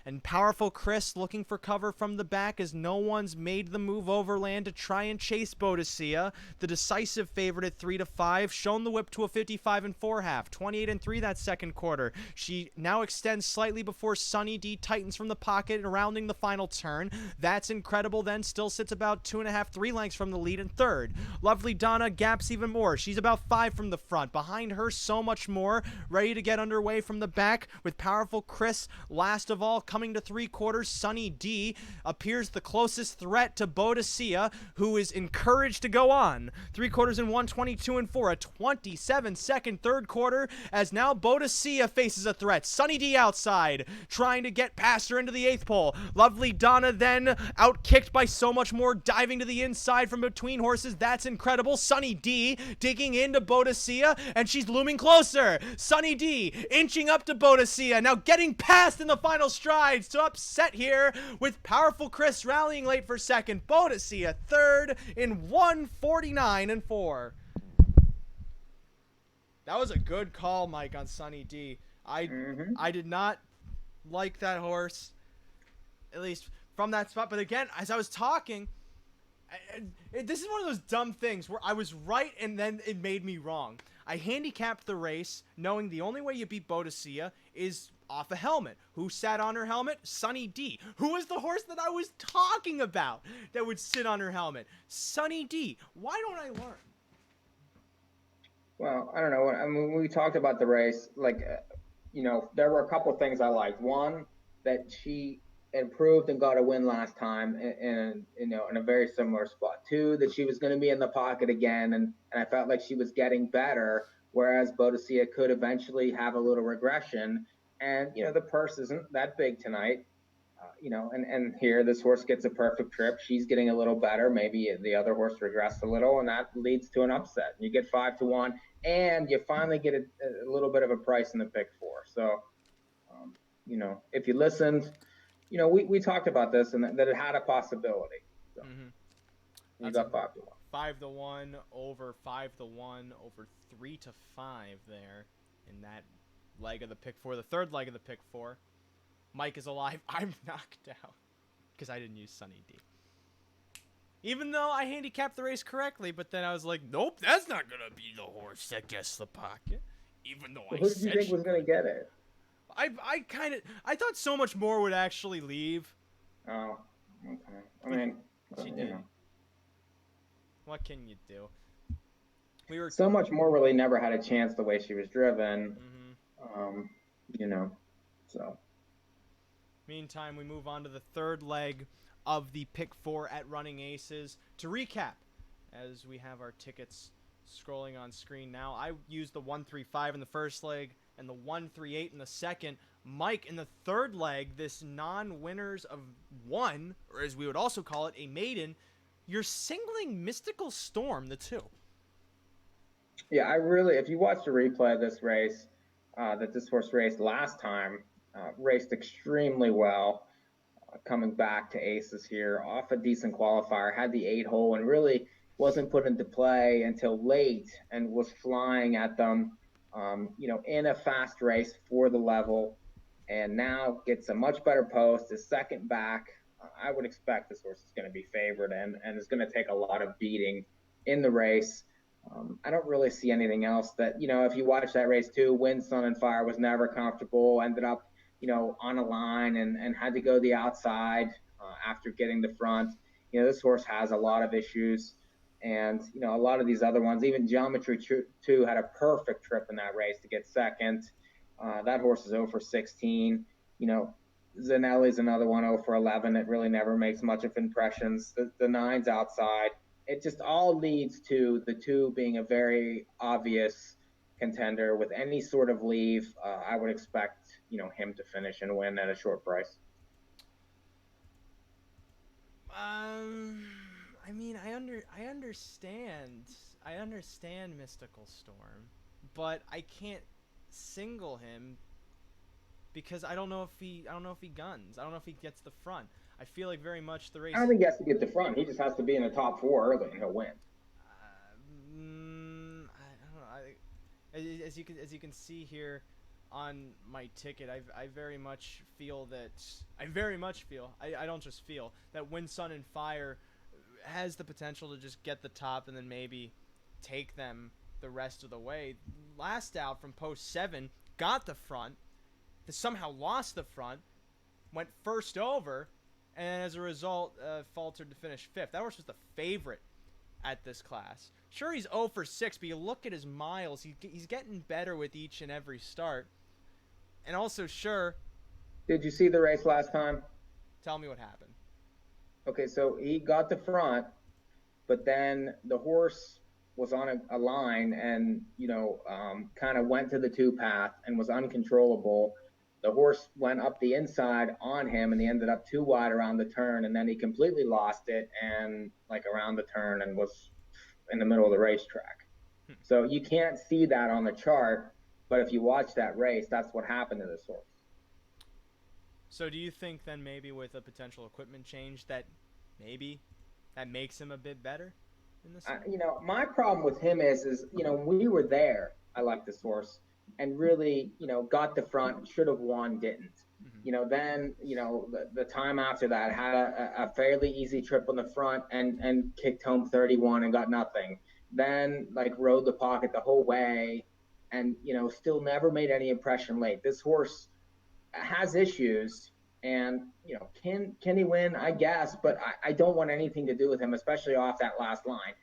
And Powerful Chris looking for cover from the back as no one's made the move overland to try and chase Boadicea. The decisive favorite at 3-5, shown the whip to a 55 4/2, 28-3 that second quarter. She now extends slightly before Sunny D tightens from the pocket and rounding the final turn. That's Incredible then still sits about 2.5, 3 lengths from the lead in third. Lovely Donna gaps even more. She's about 5 from the front. Behind her, So Much More, ready to get underway from the back, with Powerful Chris last of all. Coming to 3/4, Sunny D appears the closest threat to Boadicea, who is encouraged to go on. 3/4 in 1:22 4, a 27-second third quarter, as now Boadicea faces a threat. Sunny D outside, trying to get past her into the 8th pole. Lovely Donna then outkicked by So Much More, diving to the inside from between horses. That's Incredible. Sunny D digging into Boadicea, and she's looming closer. Sunny D inching up to Boadicea, now getting past in the final stride. So upset here, with Powerful Chris rallying late for second. Boadicea third in 1:49 4. That was a good call, Mike, on Sunny D. I did not like that horse, at least from that spot. But again, as I was talking, this is one of those dumb things where I was right and then it made me wrong. I handicapped the race knowing the only way you beat Boadicea is off a helmet. Who sat on her helmet? Sunny D. Who was the horse that I was talking about that would sit on her helmet? Sunny D. Why don't I learn? Well, I don't know. I mean, when we talked about the race, like, there were a couple of things I liked. One, that she improved and got a win last time in a very similar spot. Two, that she was going to be in the pocket again, and I felt like she was getting better, whereas Boadicea could eventually have a little regression. And, the purse isn't that big tonight, and here this horse gets a perfect trip. She's getting a little better. Maybe the other horse regressed a little, and that leads to an upset. You get 5-1, and you finally get a little bit of a price in the pick 4. So, if you listened, we talked about this and that it had a possibility. So you got 5-1. 5-1 over 5-1 over 3-5 there in that leg of the pick 4, the third leg of the pick 4. Mike is alive. I'm knocked out because I didn't use Sunny D. Even though I handicapped the race correctly, but then I was like, nope, that's not gonna be the horse that gets the pocket. Even though who did you think was gonna get it? I thought So Much More would actually leave. Oh, okay. I mean, she did. What can you do? So Much More really never had a chance the way she was driven. So. Meantime, we move on to the third leg of the pick 4 at Running Aces. To recap, as we have our tickets scrolling on screen now, I used the 1-3-5 in the first leg and the 1-3-8 in the second. Mike, in the third leg, this non-winners of one, or as we would also call it, a maiden, you're singling Mystical Storm, the 2. Yeah, if you watch the replay of this race, that this horse raced last time, raced extremely well, coming back to aces here, off a decent qualifier, had the 8-hole, and really wasn't put into play until late and was flying at them, in a fast race for the level, and now gets a much better post, is second back. I would expect this horse is going to be favored and is going to take a lot of beating in the race. I don't really see anything else that, if you watch that race too, Wind, Sun, and Fire was never comfortable, ended up, on a line and had to go the outside after getting the front. This horse has a lot of issues, and, a lot of these other ones, even Geometry 2 had a perfect trip in that race to get second. That horse is 0 for 16. Zanelli's another one, 0 for 11. It really never makes much of impressions. The 9's outside. It just all leads to the 2 being a very obvious contender with any sort of leave. I would expect, him to finish and win at a short price. I mean, I understand Mystical Storm, but I can't single him because I don't know if he guns. I don't know if he gets the front. I feel like very much the race. I don't think he has to get the front. He just has to be in the top 4 early and he'll win. I don't know. As you can see here on my ticket, I very much feel that I don't just feel that Wind, Sun, and Fire has the potential to just get the top and then maybe take them the rest of the way. Last out from post 7 got the front, somehow lost the front, went first over, and as a result faltered to finish 5th. That horse was the favorite at this class. Sure, he's 0 for 6, but you look at his miles, he's getting better with each and every start. And also, sure. Did you see the race last time? Tell me what happened. Okay, so he got the front, but then the horse was on a line and, kind of went to the 2 path and was uncontrollable. The horse went up the inside on him and he ended up too wide around the turn, and then he completely lost it and around the turn and was in the middle of the racetrack. So you can't see that on the chart, but if you watch that race, that's what happened to this horse. So do you think then maybe with a potential equipment change that maybe that makes him a bit better in this? My problem with him is when we were there, I liked this horse and really, got the front, should have won, didn't. Mm-hmm. Then, the time after that had a fairly easy trip on the front and kicked home 31 and got nothing. Then rode the pocket the whole way and, still never made any impression late. This horse has issues and, can he win? I guess, but I don't want anything to do with him, especially off that last line.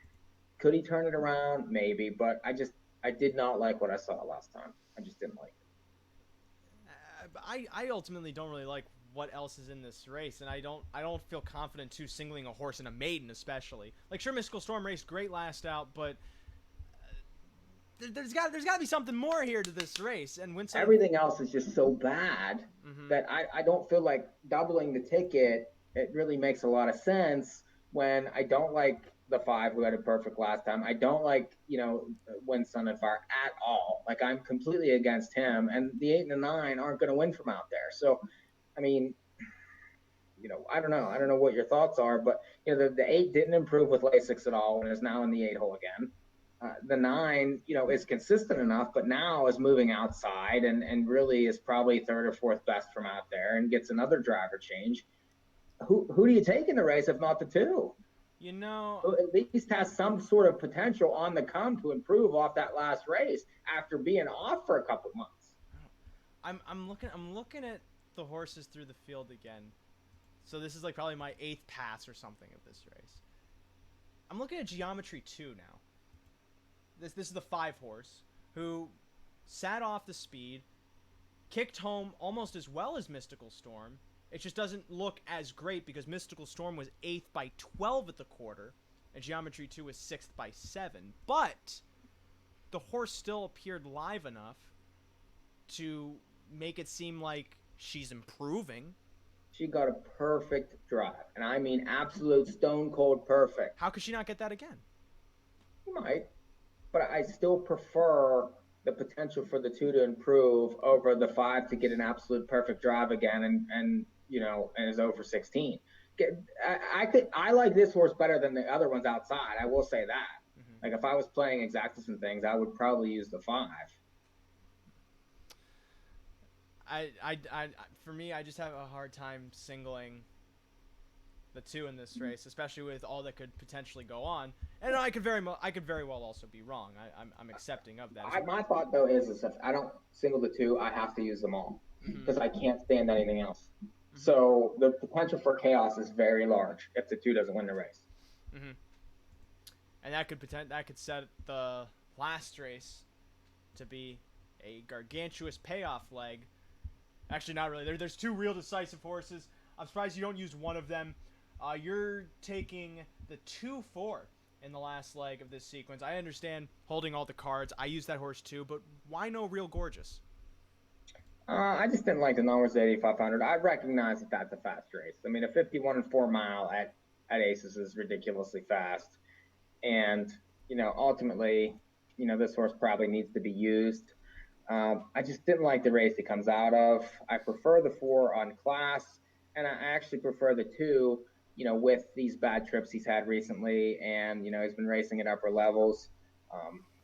Could he turn it around? Maybe, but I did not like what I saw last time. I just didn't like it. I ultimately don't really like what else is in this race, and I don't feel confident too singling a horse in a maiden, especially. Sure, Mystical Storm raced great last out, but there's got to be something more here to this race. And Winston, everything else is just so bad that I don't feel like doubling the ticket. It really makes a lot of sense when I don't like the 5 who had a perfect last time. I don't like, Wind, Sun, and Fire at all. I'm completely against him, and the 8 and the 9 aren't going to win from out there. So, I mean, I don't know. I don't know what your thoughts are, but the 8 didn't improve with Lasix at all and is now in the 8 hole again. The 9, is consistent enough, but now is moving outside and really is probably 3rd or 4th best from out there and gets another driver change. Who do you take in the race if not the 2? Who at least has some sort of potential on the come to improve off that last race after being off for a couple months. I'm looking at the horses through the field again. So this is probably my 8th pass or something of this race. I'm looking at Geometry 2 now. This is the 5 horse who sat off the speed, kicked home almost as well as Mystical Storm. It just doesn't look as great because Mystical Storm was 8th by 12 at the quarter, and Geometry 2 was 6th by 7. But the horse still appeared live enough to make it seem like she's improving. She got a perfect drive, and I mean absolute stone cold perfect. How could she not get that again? She might, but I still prefer the potential for the 2 to improve over the 5 to get an absolute perfect drive again and is 0 for 16. I like this horse better than the other ones outside. I will say that. If I was playing exactas and things, I would probably use the 5. For me, I just have a hard time singling the 2 in this race, especially with all that could potentially go on. And I could very well also be wrong. I'm accepting of that. My thought though is if I don't single the 2, I have to use them all because I can't stand anything else. So the potential for chaos is very large if the 2 doesn't win the race. And that could set the last race to be a gargantuous payoff leg. Actually, not really. There's 2 real decisive horses. I'm surprised you don't use one of them. You're taking the 2-4 in the last leg of this sequence. I understand holding all the cards. I use that horse too, but why no Real Gorgeous? I just didn't like the numbers at 8,500. I recognize that that's a fast race. I mean, a 51 and 4 mile at Aces is ridiculously fast. And, ultimately, this horse probably needs to be used. I just didn't like the race he comes out of. I prefer the 4 on class, and I actually prefer the 2, with these bad trips he's had recently, and, he's been racing at upper levels.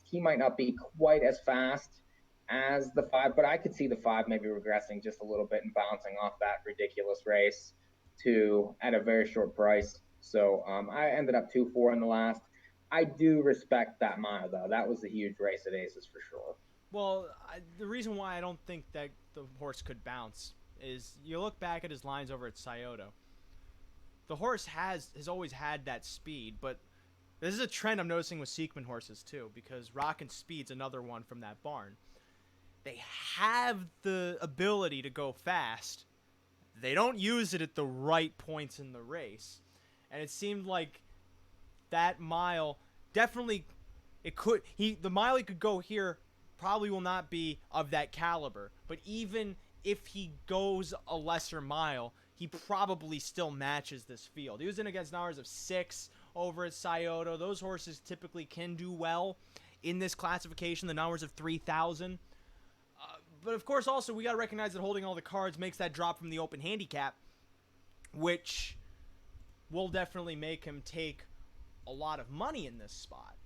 He might not be quite as fast as the 5, but I could see the 5 maybe regressing just a little bit and bouncing off that ridiculous race to at a very short price. So I ended up 2-4 in the last. I do respect that mile, though. That was a huge race at Aces for sure. Well, the reason why I don't think that the horse could bounce is you look back at his lines over at Scioto. The horse has always had that speed, but this is a trend I'm noticing with Seekman horses too, because Rock and Speed's another one from that barn. They have the ability to go fast. They don't use it at the right points in the race. And it seemed like that mile definitely the mile he could go here probably will not be of that caliber. But even if he goes a lesser mile, he probably still matches this field. He was in against hours of 6 over at Scioto. Those horses typically can do well in this classification, the hours of 3,000. But of course, also, we got to recognize that holding all the cards makes that drop from the open handicap, which will definitely make him take a lot of money in this spot.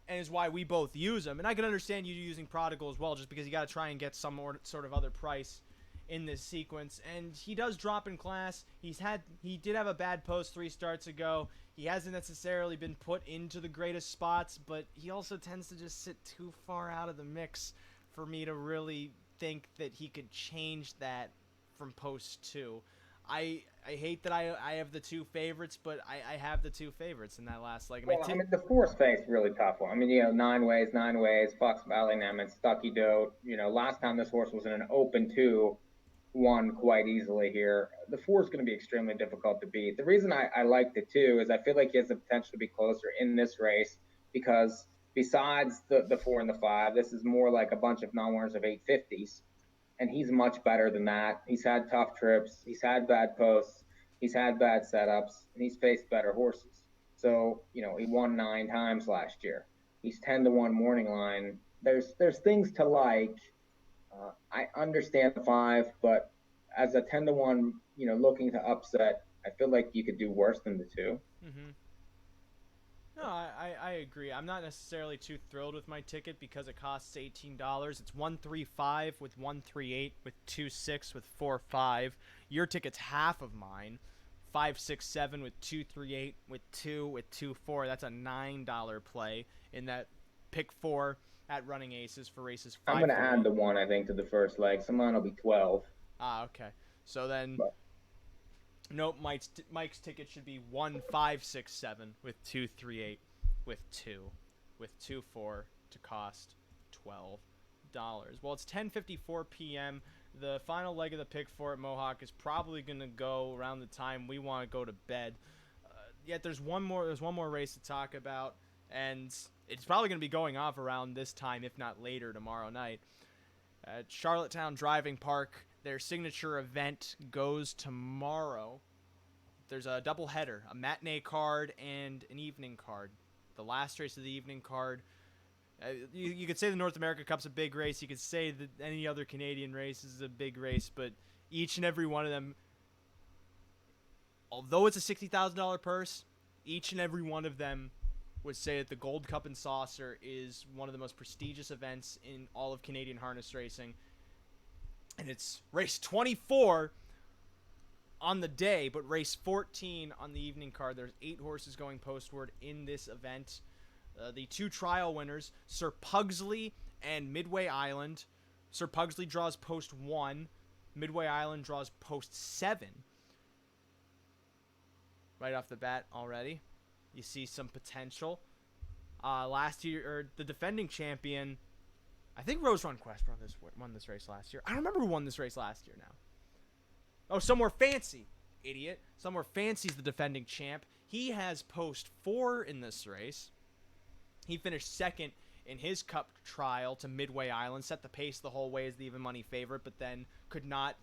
And is why we both use him. And I can understand you using Prodigal as well, just because you got to try and get some sort of other price in this sequence. And he does drop in class. He did have a bad post 3 starts ago. He hasn't necessarily been put into the greatest spots, but he also tends to just sit too far out of the mix for me to really think that he could change that from post 2. I hate that I have the 2 favorites, but I have the 2 favorites in that last leg. Well, the 4 space really tough one. 9 ways, Fox Valley Nemitz, Stucky Dote. Last time this horse was in an open 2, won quite easily here. The 4 is going to be extremely difficult to beat. The reason I like the 2 is I feel like he has the potential to be closer in this race because besides the 4 and the 5, this is more like a bunch of non-winners of 850s. And he's much better than that. He's had tough trips. He's had bad posts. He's had bad setups. And he's faced better horses. So, he won 9 times last year. He's 10-1 morning line. There's things to like. I understand the 5, but as a 10-1, looking to upset, I feel like you could do worse than the 2. Mm-hmm. No, I agree. I'm not necessarily too thrilled with my ticket because it costs $18. It's 135 with 138 with 26 with 45. Your ticket's half of mine. 567 with 238 with 2 with 24. That's a $9 play in that pick 4 at Running Aces for races 5. I'm going to add the 1, I think, to the first leg. So mine will be 12. Okay. So then... Nope, Mike's ticket should be 1567 with 238 with 2 with 24 to cost $12. Well, it's 10:54 p.m. The final leg of the pick 4 at Mohawk is probably going to go around the time we want to go to bed. Yet there's one more race to talk about, and it's probably going to be going off around this time, if not later tomorrow night. At Charlottetown Driving Park, their signature event goes tomorrow. There's a doubleheader, a matinee card and an evening card. The last race of the evening card. You could say the North America Cup's a big race. You could say that any other Canadian race is a big race, but each and every one of them, although it's a $60,000 purse, each and every one of them would say that the Gold Cup and Saucer is one of the most prestigious events in all of Canadian harness racing. And it's race 24 on the day, but race 14 on the evening card. There's 8 horses going postward in this event. The 2 trial winners, Sir Pugsley and Midway Island. Sir Pugsley draws post 1. Midway Island draws post 7. Right off the bat already, you see some potential. Last year, or the defending champion, I think Rose Run Quest won this race last year. I don't remember who won this race last year now. Oh, Somewhere Fancy, idiot. Somewhere Fancy's the defending champ. He has post 4 in this race. He finished second in his cup trial to Midway Island, set the pace the whole way as the even money favorite, but then could not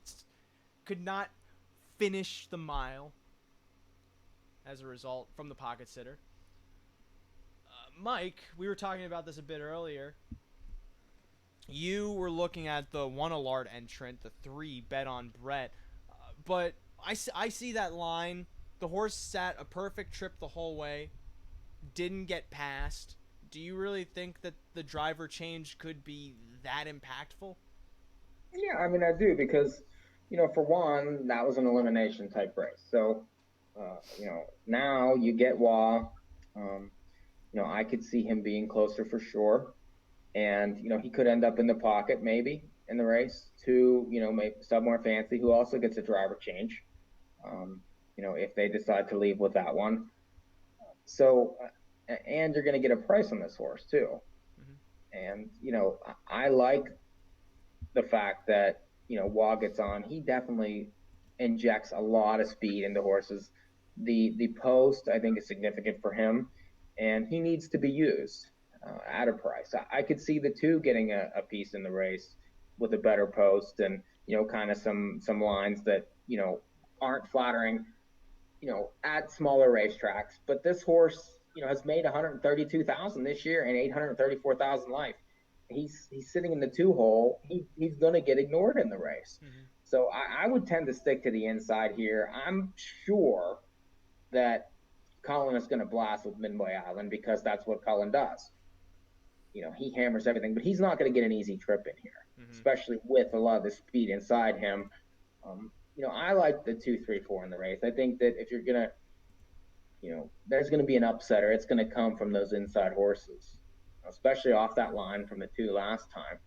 finish the mile as a result from the pocket sitter. Mike, we were talking about this a bit earlier. you were looking at the 1 Allard entrant, the 3 Bet on Brett, but I see that line. The horse sat a perfect trip the whole way, didn't get passed. Do you really think that the driver change could be that impactful? Yeah, I mean, I do because, for one, that was an elimination type race. So, now you get Wah. I could see him being closer for sure. And, he could end up in the pocket maybe in the race to, maybe somewhere fancy who also gets a driver change, if they decide to leave with that one. So, and you're going to get a price on this horse too. Mm-hmm. And, I like the fact that, Wah gets on. He definitely injects a lot of speed into horses. The post, I think, is significant for him, and he needs to be used at a price. I could see the two getting a piece in the race with a better post and, kind of some lines that, aren't flattering, at smaller racetracks. But this horse, has made 132,000 this year and 834,000 life. He's sitting in the 2 hole. He's going to get ignored in the race. Mm-hmm. So I would tend to stick to the inside here. I'm sure that Cullen is going to blast with Midway Island because that's what Cullen does. He hammers everything, but he's not going to get an easy trip in here, Mm-hmm. especially with a lot of the speed inside him. I like the 2, 3, 4 in the race. I think that if you're going to, there's going to be an upsetter. It's going to come from those inside horses, especially off that line from the 2 last time.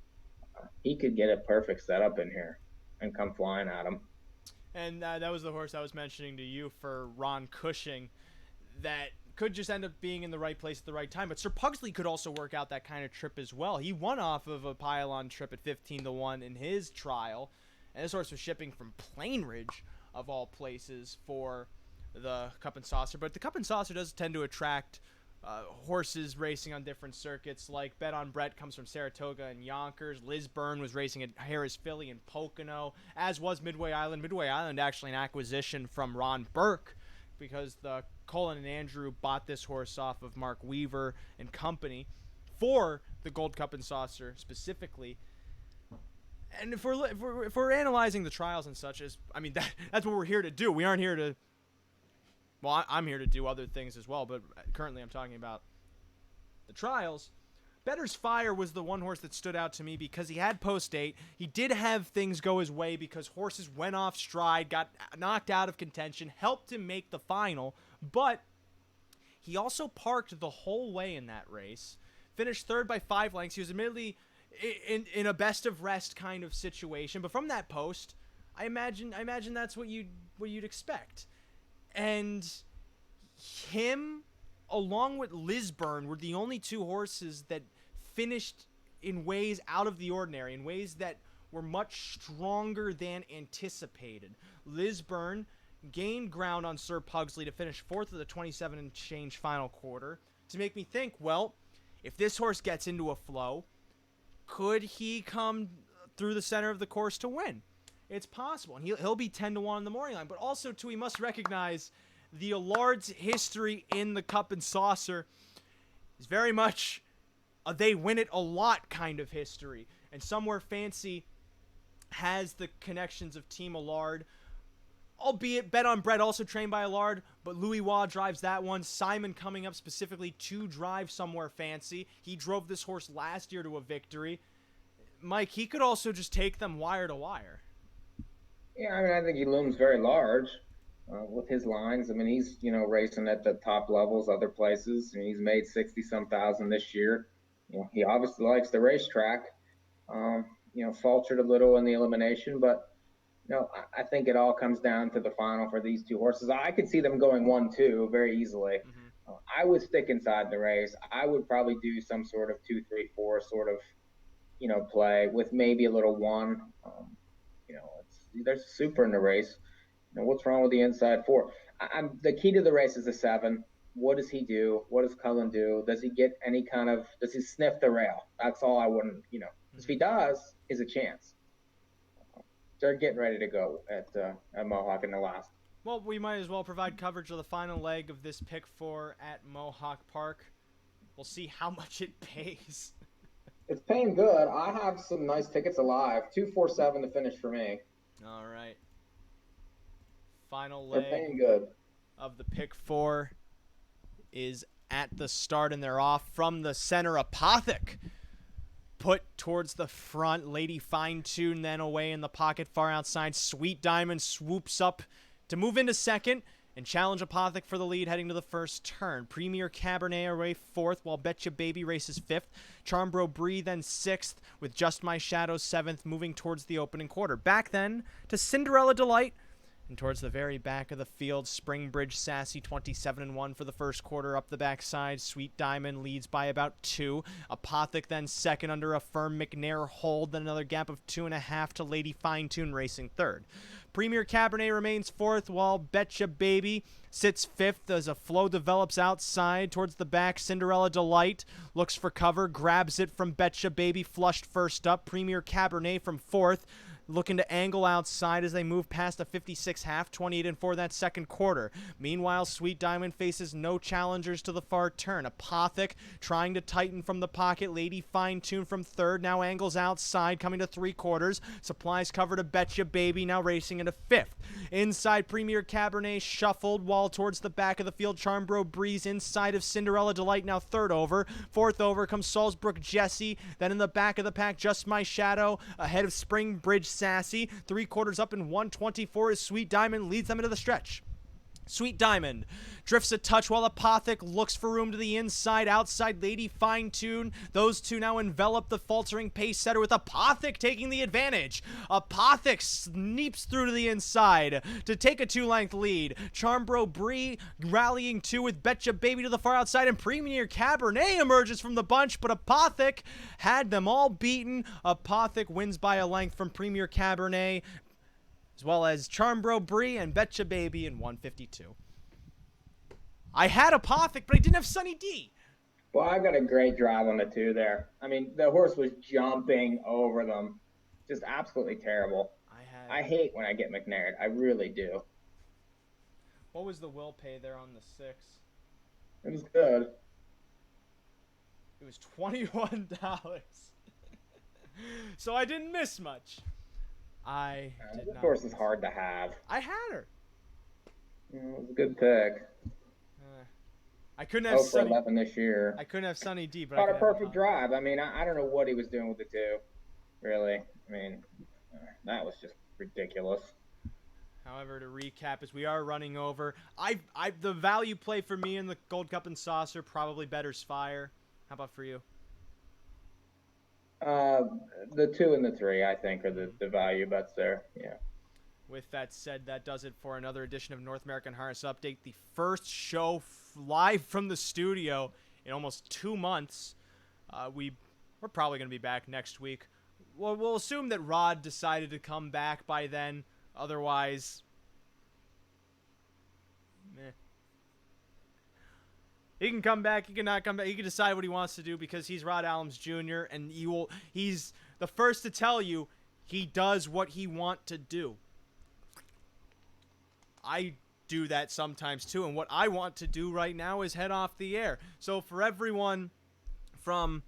He could get a perfect setup in here and come flying at him. And that was the horse I was mentioning to you for Ron Cushing that could just end up being in the right place at the right time. But Sir Pugsley could also work out that kind of trip as well. He won off of a pylon trip at 15-1 in his trial. And this horse was shipping from Plainridge, of all places, for the Cup and Saucer. But the Cup and Saucer does tend to attract horses racing on different circuits. Like Bet on Brett comes from Saratoga and Yonkers. Liz Byrne was racing at Harris Philly and Pocono, as was Midway Island. Midway Island actually an acquisition from Ron Burke, because the Colin and Andrew bought this horse off of Mark Weaver and company for the Gold Cup and Saucer specifically. And if we're analyzing the trials and such, that's what we're here to do. We aren't here to. Well, I'm here to do other things as well, but currently I'm talking about the trials. Better's Fire was the one horse that stood out to me because he had post-8. He did have things go his way because horses went off stride, got knocked out of contention, helped him make the final, but he also parked the whole way in that race. Finished third by 5 lengths. He was admittedly in a best of rest kind of situation, but from that post, I imagine that's what you'd expect. And him, along with Lisburn, were the only 2 horses that finished in ways out of the ordinary, in ways that were much stronger than anticipated. Lisburn gained ground on Sir Pugsley to finish 4th of the 27 and change final quarter to make me think, well, if this horse gets into a flow, could he come through the center of the course to win? It's possible, and he'll be 10-1 on the morning line. But also, too, we must recognize the Allard's history in the Cup and Saucer is very much a they win it a lot kind of history. And Somewhere Fancy has the connections of Team Allard, albeit Bet on Brett also trained by Allard, but Louis Waugh drives that one. Simon coming up specifically to drive Somewhere Fancy. He drove this horse last year to a victory. Mike, he could also just take them wire to wire. Yeah, I think he looms very large with his lines. He's, racing at the top levels, other places. He's made 60-some thousand this year. He obviously likes the racetrack. Faltered a little in the elimination, but, I think it all comes down to the final for these 2 horses. I could see them going 1-2 very easily. Mm-hmm. I would stick inside the race. I would probably do some sort of 2, 3, 4 sort of, play with maybe a little 1. There's a super in the race. What's wrong with the inside 4? The key to the race is the 7. What does he do? What does Cullen do? Does he get any kind of? Does he sniff the rail? That's all I wouldn't. If he does, is a chance. They're getting ready to go at Mohawk in the last. Well, we might as well provide coverage of the final leg of this pick 4 at Mohawk Park. We'll see how much it pays. It's paying good. I have some nice tickets alive. 247 to finish for me. All right. Final They're leg paying good. of the pick 4 is at the start, and they're off from the center. Apothic put towards the front. Lady Fine Tune then away in the pocket far outside. Sweet Diamond swoops up to move into second and challenge Apothic for the lead heading to the first turn. Premier Cabernet away fourth, while Betcha Baby races fifth. Charmbro Bree then sixth, with Just My Shadow seventh, moving towards the opening quarter. Back then to Cinderella Delight, and towards the very back of the field, Springbridge Sassy 27-1 for the first quarter up the backside. Sweet Diamond leads by about 2. Apothic then second under a firm McNair hold, then another gap of 2.5 to Lady Fine Tune racing third. Premier Cabernet remains fourth, while Betcha Baby sits fifth as a flow develops outside towards the back. Cinderella Delight looks for cover, grabs it from Betcha Baby, flushed first up. Premier Cabernet from fourth, looking to angle outside as they move past a 56 half, 28-4 that second quarter. Meanwhile, Sweet Diamond faces no challengers to the far turn. Apothic trying to tighten from the pocket. Lady Fine Tune from third, now angles outside, coming to three quarters. Supplies cover to Betcha Baby, now racing into fifth. Inside, Premier Cabernet shuffled, while towards the back of the field, Charmbro Breeze inside of Cinderella Delight, now third over. Fourth over comes Salzbrook Jesse. Then in the back of the pack, Just My Shadow ahead of Springbridge Sassy. Three quarters up in 124 as Sweet Diamond leads them into the stretch. Sweet Diamond drifts a touch while Apothic looks for room to the inside. Outside, Lady Fine Tune. Those two now envelop the faltering pace setter, with Apothic taking the advantage. Apothic sneaks through to the inside to take a 2-length lead. Charmbro Bree rallying two with Betcha Baby to the far outside, and Premier Cabernet emerges from the bunch, but Apothic had them all beaten. Apothic wins by a length from Premier Cabernet, as well as Charmbro Bree and Betcha Baby in 152. I had Apothic, but I didn't have Sunny D. Well, I've got a great drive on the 2 there. I mean, the horse was jumping over them. Just absolutely terrible. I hate when I get McNaird. I really do. What was the will pay there on the 6? It was good. It was $21. So I didn't miss much. I did this not. horse is hard to have. I had her. It was a good pick. I couldn't have Sunny. 11 this year. I couldn't have Sunny D, but Got I a perfect drive. I mean, I don't know what he was doing with the 2. Really. I mean, that was just ridiculous. However, to recap, as we are running over, the value play for me in the Gold Cup and Saucer probably betters Fire. How about for you? The 2 and the 3, I think, are the value bets there. Yeah. With that said, that does it for another edition of North American Harness Update, the first show live from the studio in almost 2 months. We're probably going to be back next week. We'll assume that Rod decided to come back by then. Otherwise, meh. He can come back. He can not come back. He can decide what he wants to do because he's Rod Allums Jr. and he's the first to tell you he does what he wants to do. I do that sometimes too, and what I want to do right now is head off the air. So for everyone from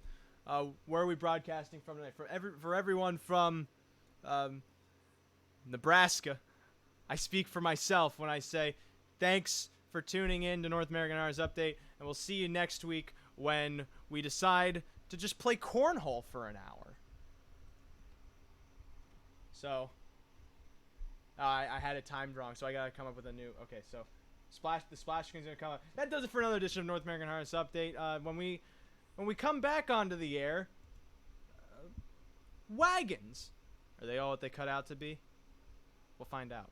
where are we broadcasting from tonight? For everyone from Nebraska, I speak for myself when I say thanks for tuning in to North American Harness Update, and we'll see you next week when we decide to just play cornhole for an hour. So I had it timed wrong, so I gotta come up with a new. Okay, so the splash screen's gonna come up. That does it for another edition of North American Harness Update. When we come back onto the air, wagons, are they all what they cut out to be? We'll find out.